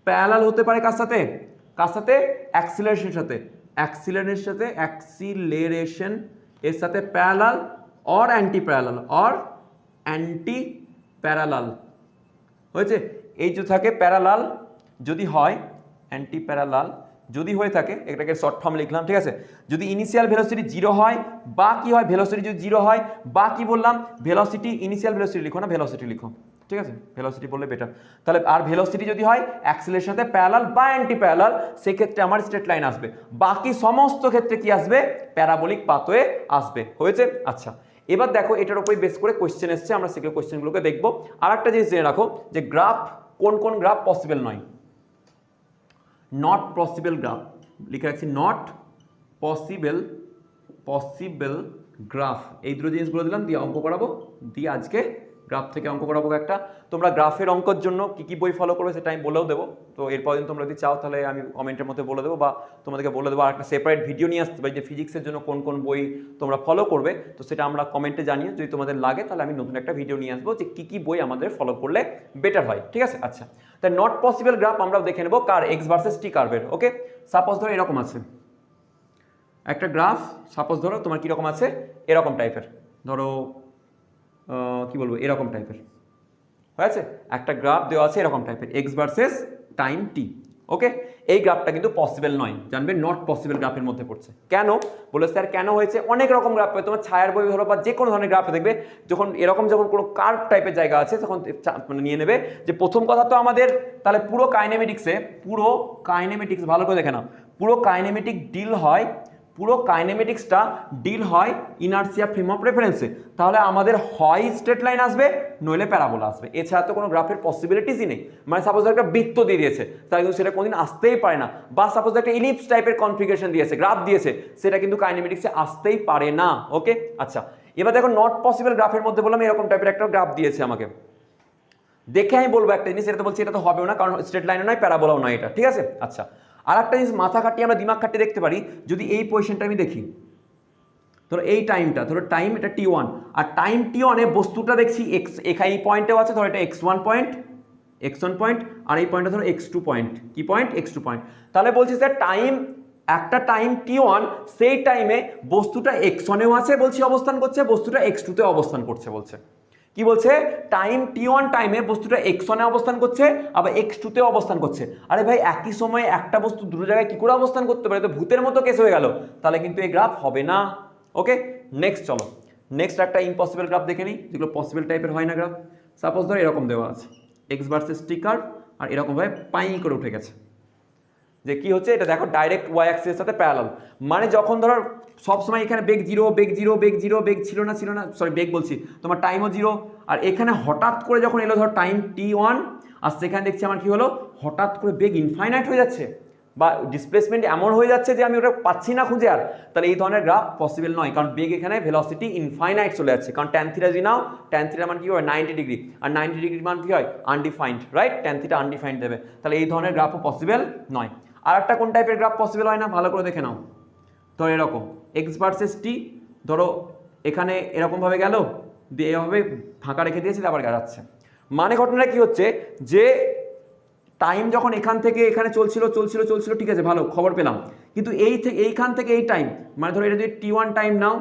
প্যারালাল হতে পারে কার সাথে, অ্যাক্সিলারেশনের সাথে, অ্যাক্সিলারেশন এর সাথে প্যারালাল অর অ্যান্টি প্যারালাল হয়েছে। এই যে থাকে প্যারালাল যদি হয়, অ্যান্টি প্যারালাল যদি হয়ে থাকে, এটাকে শর্ট ফর্ম লিখলাম, ঠিক আছে। যদি ইনিশিয়াল ভেলোসিটি 0 হয় বা কি হয়, ভেলোসিটি যদি 0 হয় বা কি বললাম, ভেলোসিটি ইনিশিয়াল ভেলোসিটি লিখো না, ভেলোসিটি লিখো, ঠিক আছে, ভেলোসিটি বললে বেটার। তাহলে আর ভেলোসিটি যদি হয় অ্যাক্সিলারেশনের সাথে প্যারালাল বা অ্যান্টি প্যারালাল, সেক্ষেত্রে আমার স্ট্রেট লাইন আসবে। বাকি সমস্ত ক্ষেত্রে কি আসবে, প্যারাবোলিক পাথওয়ে আসবে। হয়েছে? আচ্ছা, এবার দেখো এটার উপরে বেস করে কোশ্চেন এসছে, আমরা সেগুলো কোশ্চেনগুলোকে দেখবো। আর একটা জিনিস জেনে রাখো যে গ্রাফ, কোন কোন গ্রাফ পসিবল নয়। নট পসিবল গ্রাফ লিখে রাখছি, নট পসিবল গ্রাফ, এই দুটো জিনিসগুলো দিলাম, দিয়ে অঙ্ক করাবো, দিয়ে আজকে গ্রাফ থেকে অঙ্ক করাবো একটা। তোমরা গ্রাফের অঙ্কের জন্য কি কি বই ফলো করবে সেটা আমি বলেও দেবো, তো এরপর দিন তোমরা যদি চাও তাহলে আমি কমেন্টের মধ্যে বলে দেবো, বা তোমাদেরকে বলে দেবো। আর একটা সেপারেট ভিডিও নিয়ে আসতে পারি যে ফিজিক্সের জন্য কোন কোন বই তোমরা ফলো করবে, তো সেটা আমরা কমেন্টে জানিয়ে, যদি তোমাদের লাগে তাহলে আমি নতুন একটা ভিডিও নিয়ে আসবো যে কি কি বই আমাদের ফলো করলে বেটার হয়, ঠিক আছে। আচ্ছা, তাই নট পসিবল গ্রাফ আমরা দেখে নেবো কার, এক্স ভার্সেস টি কার্ভের। ওকে, সাপোজ ধরো এরকম আছে একটা গ্রাফ, সাপোজ ধরো তোমার কীরকম আছে, এরকম টাইপের, ধরো কি বলবো, এরকম টাইপের হয়েছে, একটা গ্রাফ দেওয়া আছে এরকম টাইপের, এক্স ভার্সেস টাইম টি। ওকে, এই গ্রাফটা কিন্তু পসিবল নয়, জানবে নট পসিবল গ্রাফের মধ্যে পড়ছে। কেন বলে স্যার, কেন হয়েছে, অনেক রকম গ্রাফ হয়, তোমার ছায়ার বই ধরো বা যে কোনো ধরনের গ্রাফে দেখবে, যখন এরকম যখন কোনো কার্ভ টাইপের জায়গা আছে তখন নিয়ে নেবে যে প্রথম কথা তো আমাদের তাহলে পুরো কাইনেমেটিক্স ভালো করে দেখে নাও, পুরো কাইনেমেটিক কাইনেমেটিক্সটা ডিল হয় ইনার্সিয়া ফ্রেম অফ রেফারেন্সে। তাহলে আমাদের হয় স্ট্রেট লাইন আসবে, নইলে প্যারাবোলা আসবে, এছাড়া তো কোনো গ্রাফের পসিবিলিটিসই নেই। মানে সাপোজ একটা বৃত্ত দিয়ে দিয়েছে, তাহলে কিন্তু সেটা কোনোদিন আসতেই পারে না, বা সাপোজ একটা ইলিপস টাইপের কনফিগারেশন দিয়েছে, গ্রাফ দিয়েছে, সেটা কিন্তু কাইনেমেটিক্সে আসতেই পারে না। ওকে, আচ্ছা, এবার দেখো নট পসিবল গ্রাফের মধ্যে বললাম এরকম টাইপের একটা গ্রাফ দিয়েছে আমাকে, দেখে আমি বলবো একটা জিনিস, এটা তো বলছি এটা তো হবেও না, কারণ স্ট্রেট লাইনও নয়, প্যারাবোলাও নয় এটা, ঠিক আছে। আচ্ছা, আর একটা জিনিস মাথা খাটিয়ে আমরা দিমাগ খাটিয়ে দেখতে পারি, যদি এই পজিশনটা আমি দেখি, ধরো এই টাইমটা, ধরো টাইম এটা t1, আর টাইম t1 এ বস্তুটা দেখছি এক্স, এখানে এই পয়েন্টেও আছে, ধরো এটা x1 পয়েন্ট, আর এই পয়েন্টটা ধরো x2 পয়েন্ট, কি পয়েন্ট, x2 পয়েন্ট। তাহলে বলছি স্যার টাইম, একটা টাইম t1, সেই টাইমে বস্তুটা x1 এও আছে বলছি অবস্থান করছে, বস্তুটা x2 তে অবস্থান করছে বলছে। কি বলছে, টাইম t1 টাইমে বস্তুটা x1 এ অবস্থান করছে, আবার x2 তে অবস্থান করছে। আরে ভাই, একই সময়ে একটা বস্তু দুটো জায়গায় কি করে অবস্থান করতে পারে, তো ভূতের মতো কেস হয়ে গেল, তাহলে কিন্তু এই গ্রাফ হবে না। ওকে, নেক্সট চলো, নেক্সট একটা ইম্পসিবল গ্রাফ দেখে নিই, যেগুলো পসিবল টাইপের হয় না গ্রাফ। সাপোজ ধরো এরকম দেওয়া আছে এক্স ভার্সেস টি কার্ভ, আর এরকমভাবে পাই করে উঠে গেছে, যে কি হচ্ছে এটা দেখো, ডাইরেক্ট ওয়াই অ্যাক্সিসের সাথে প্যারালাল। মানে যখন ধরো সবসময় এখানে বেগ জিরো ছিল না, সরি বেগ বলছি, তোমার টাইমও জিরো, আর এখানে হঠাৎ করে যখন এলো ধরো টাইম t1, আর সেখানে দেখছি আমার কি হলো, হঠাৎ করে বেগ ইনফাইনাইট হয়ে যাচ্ছে, বা ডিসপ্লেসমেন্ট এমন হয়ে যাচ্ছে যে আমি ওটা পাচ্ছি না খুঁজে আর, তাহলে এই ধরনের গ্রাফ পসিবল নয়, কারণ বেগ এখানে ভেলোসিটি ইনফাইনাইট চলে যাচ্ছে। কারণ ট্যান থিটা যদি নাও, ট্যান থিটার মান কি হয় 90 ডিগ্রি, আর 90 ডিগ্রির মান কি হয় undefined, right, tan theta undefined দেবে, তাহলে এই ধরনের গ্রাফও পসিবল নয়। আর একটা কোন টাইপের গ্রাফ পসিবল হয় না, ভালো করে দেখে নাও, ধরো এরকম এক্স ভার্সেস টি, ধরো এখানে এরকমভাবে গেল, দিয়ে এভাবে ফাঁকা রেখে দিয়েছে, আবার গেড়াচ্ছে। মানে ঘটনাটা কি হচ্ছে, যে টাইম যখন এখান থেকে এখানে চলছিল, ঠিক আছে, ভালো খবর পেলাম, কিন্তু এইখান থেকে এই টাইম, মানে ধরো এটা যদি t1 টাইম নাও,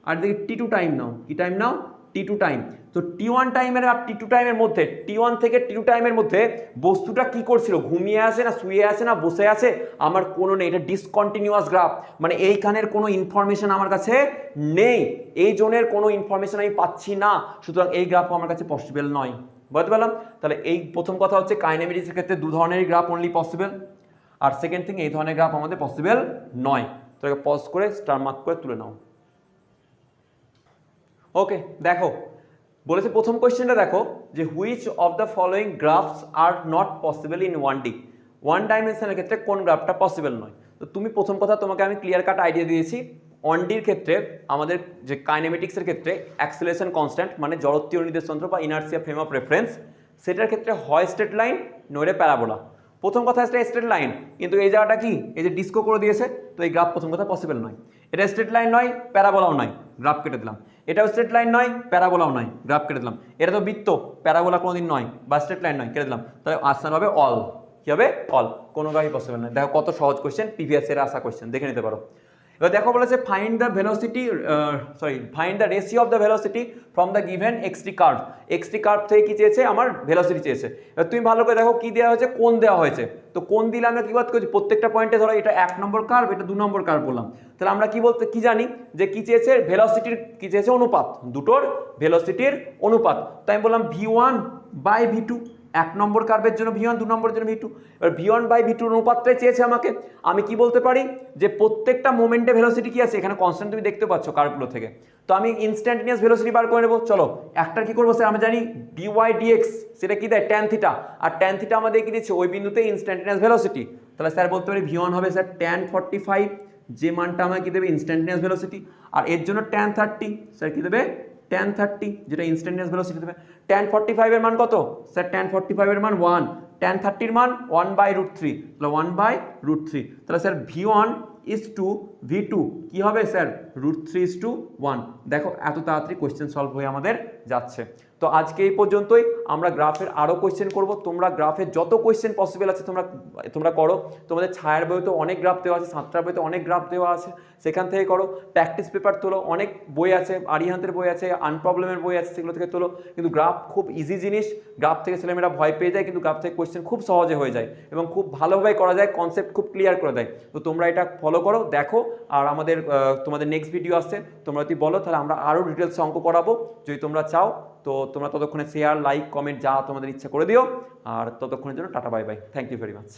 আর দেখি t2 টাইম নাও, কি টাইম নাও, t2 টাইম, তো t1 টাইমের আর t2 টাইমের মধ্যে, t1 থেকে t2 টাইমের মধ্যে বস্তুটা কি করছিল, ঘুমিয়ে আছে না শুয়ে আছে না বসে আছে, আমার কোনো নেই, এটা ডিসকন্টিনিউয়াস গ্রাফ, মানে এইখানের কোনো ইনফরমেশন আমার কাছে নেই, এই জোনের কোনো ইনফরমেশন আমি পাচ্ছি না, সুতরাং এই গ্রাফও আমার কাছে পসিবল নয়। বুঝতে পারলাম? তাহলে এই প্রথম কথা হচ্ছে কাইনেমেটিক্সের ক্ষেত্রে দু ধরনের গ্রাফ অনলি পসিবল, আর সেকেন্ড থিং এই ধরনের গ্রাফ আমাদের পসিবল নয়। তো এটাকে পজ করে স্টার মার্ক করে তুলে নাও। ওকে, দেখো বলেছে প্রথম কোয়েশ্চেনটা দেখো, যে which of the following graphs are not possible in 1D, one ডাইমেনশনের ক্ষেত্রে কোন গ্রাফটা পসিবল নয়। তো তুমি প্রথম কথা তোমাকে আমি ক্লিয়ার কাট আইডিয়া দিয়েছি, 1Dর ক্ষেত্রে আমাদের যে কাইনেমেটিক্সের ক্ষেত্রে অ্যাক্সেলারেশন কনস্ট্যান্ট, মানে জড়ত্বীয় নির্দেশযন্ত্র বা ইনার্সিয়া ফ্রেম অফ রেফারেন্স, সেটার ক্ষেত্রে হয় স্ট্রেট লাইন নইলে প্যারাবোলা। প্রথম কথা একটা স্ট্রেট লাইন, কিন্তু এই জায়গাটা কি, এই যে ডিস্কো করে দিয়েছে, তো এই গ্রাফ প্রথম কথা পসিবল নয়। এটা স্ট্রেট লাইন নয়, প্যারাবোলাও নয়, গ্রাফ কেটে দিলাম। এটাও স্ট্রেট লাইন নয়, প্যারাবোলাও নয়, গ্রাফ কেটে দিলাম। এটা তো বৃত্ত, প্যারাবোলা কোনোদিন নয়, বা স্ট্রেট লাইন নয়, কেটে দিলাম। তাহলে আনসার হবে অল। কি হবে? অল। কোনো গ্রাফই পসিবল নয়। দেখো কত সহজ কোয়েশ্চেন, প্রিভিয়াস এর আসা কোয়েশ্চেন, দেখে নিতে পারো। এবার দেখো বলেছে find the velocity, find the ratio of the velocity from the given XT curve. XT curve থেকে কি চেয়েছে? আমার ভেলোসিটি চেয়েছে। এবার তুমি ভালো করে দেখো কি দেওয়া হয়েছে, কোণ দেওয়া হয়েছে। তো কোণ দিলে আমরা কি করছি, প্রত্যেকটা পয়েন্টে ধরো এটা 1 নম্বর কার্ভ, এটা 2 নম্বর কার্ভ বললাম। তাহলে আমরা কি জানি যে কি চেয়েছে, ভেলোসিটির কি চেয়েছে, অনুপাত, দুটোর ভেলোসিটির অনুপাত। তাই আমি বললাম v1 বাই v2, 1 নম্বর কার্ভের জন্য v1, 2 নম্বরের জন্য v2। এবার v1 বাই v2 অনুপাতটাই চেয়েছে আমাকে। আমি কি বলতে পারি যে প্রত্যেকটা মোমেন্টে ভেলোসিটি কি আছে, এখানে কনস্ট্যান্ট তুমি দেখতে পাচ্ছ কার্ভগুলো থেকে। তো আমি ইনস্ট্যান্টিনিয়াস ভেলোসিটি বার করে নেব। চলো একটা কি করবো স্যার, আমরা জানি dy dx সেটা কি দেয়, tan থিটা। আর tan থিটা আমাদের কি দিচ্ছে, ওই বিন্দুতে ইনস্ট্যান্টিনিয়াস ভেলোসিটি। তাহলে স্যার বলতে পারি v1 হবে স্যার tan 45, যে মানটা আমাকে কি দেবে, ইনস্ট্যান্টিনিয়াস ভেলোসিটি। আর এর জন্য tan 30, স্যার কি দেবে, tan 30, যেটা ইনস্ট্যান্টিনিয়াস ভেলোসিটি দেবে। tan 45 এর মান কত স্যার, tan 45 এর মান 1, tan 30 এর মান 1/√3, তাহলে 1/√3। তাহলে sir v1 is to v2 কি হবে স্যার, √3:1। দেখো এত তাড়াতাড়ি কোয়েশ্চেন সলভ হয়ে আমাদের যাচ্ছে। তো আজকে এই পর্যন্তই। আমরা গ্রাফের আরও কোয়েশ্চেন করব। তোমরা গ্রাফের যত কোয়েশ্চেন পসিবল আছে তোমরা করো। তোমাদের ছায়ার বইতে অনেক গ্রাফ দেওয়া আছে, সাতটার বইতে অনেক গ্রাফ দেওয়া আছে, সেখান থেকে করো। প্র্যাকটিস পেপার তোলো, অনেক বই আছে, আরিহান্তের বই আছে, আনপ্রবলেমের বই আছে, সেগুলো থেকে তোলো। কিন্তু গ্রাফ খুব ইজি জিনিস, গ্রাফ থেকে ছেলেমেয়েরা ভয় পেয়ে যায়, কিন্তু গ্রাফ থেকে কোয়েশ্চেন খুব সহজে হয়ে যায় এবং খুব ভালোভাবে করা যায়, কনসেপ্ট খুব ক্লিয়ার করে দেয়। তো তোমরা এটা ফলো করো, দেখো। আর তোমাদের নেক্সট ভিডিও আসছে, তোমরা যদি বলো তাহলে আমরা আরও ডিটেলস অঙ্ক করাবো যদি তোমরা চাও। তো তোমরা ততক্ষণে শেয়ার, লাইক, কমেন্ট যা তোমাদের ইচ্ছা করে দিও। আর ততক্ষণের জন্য টাটা, bye bye, thank you very much.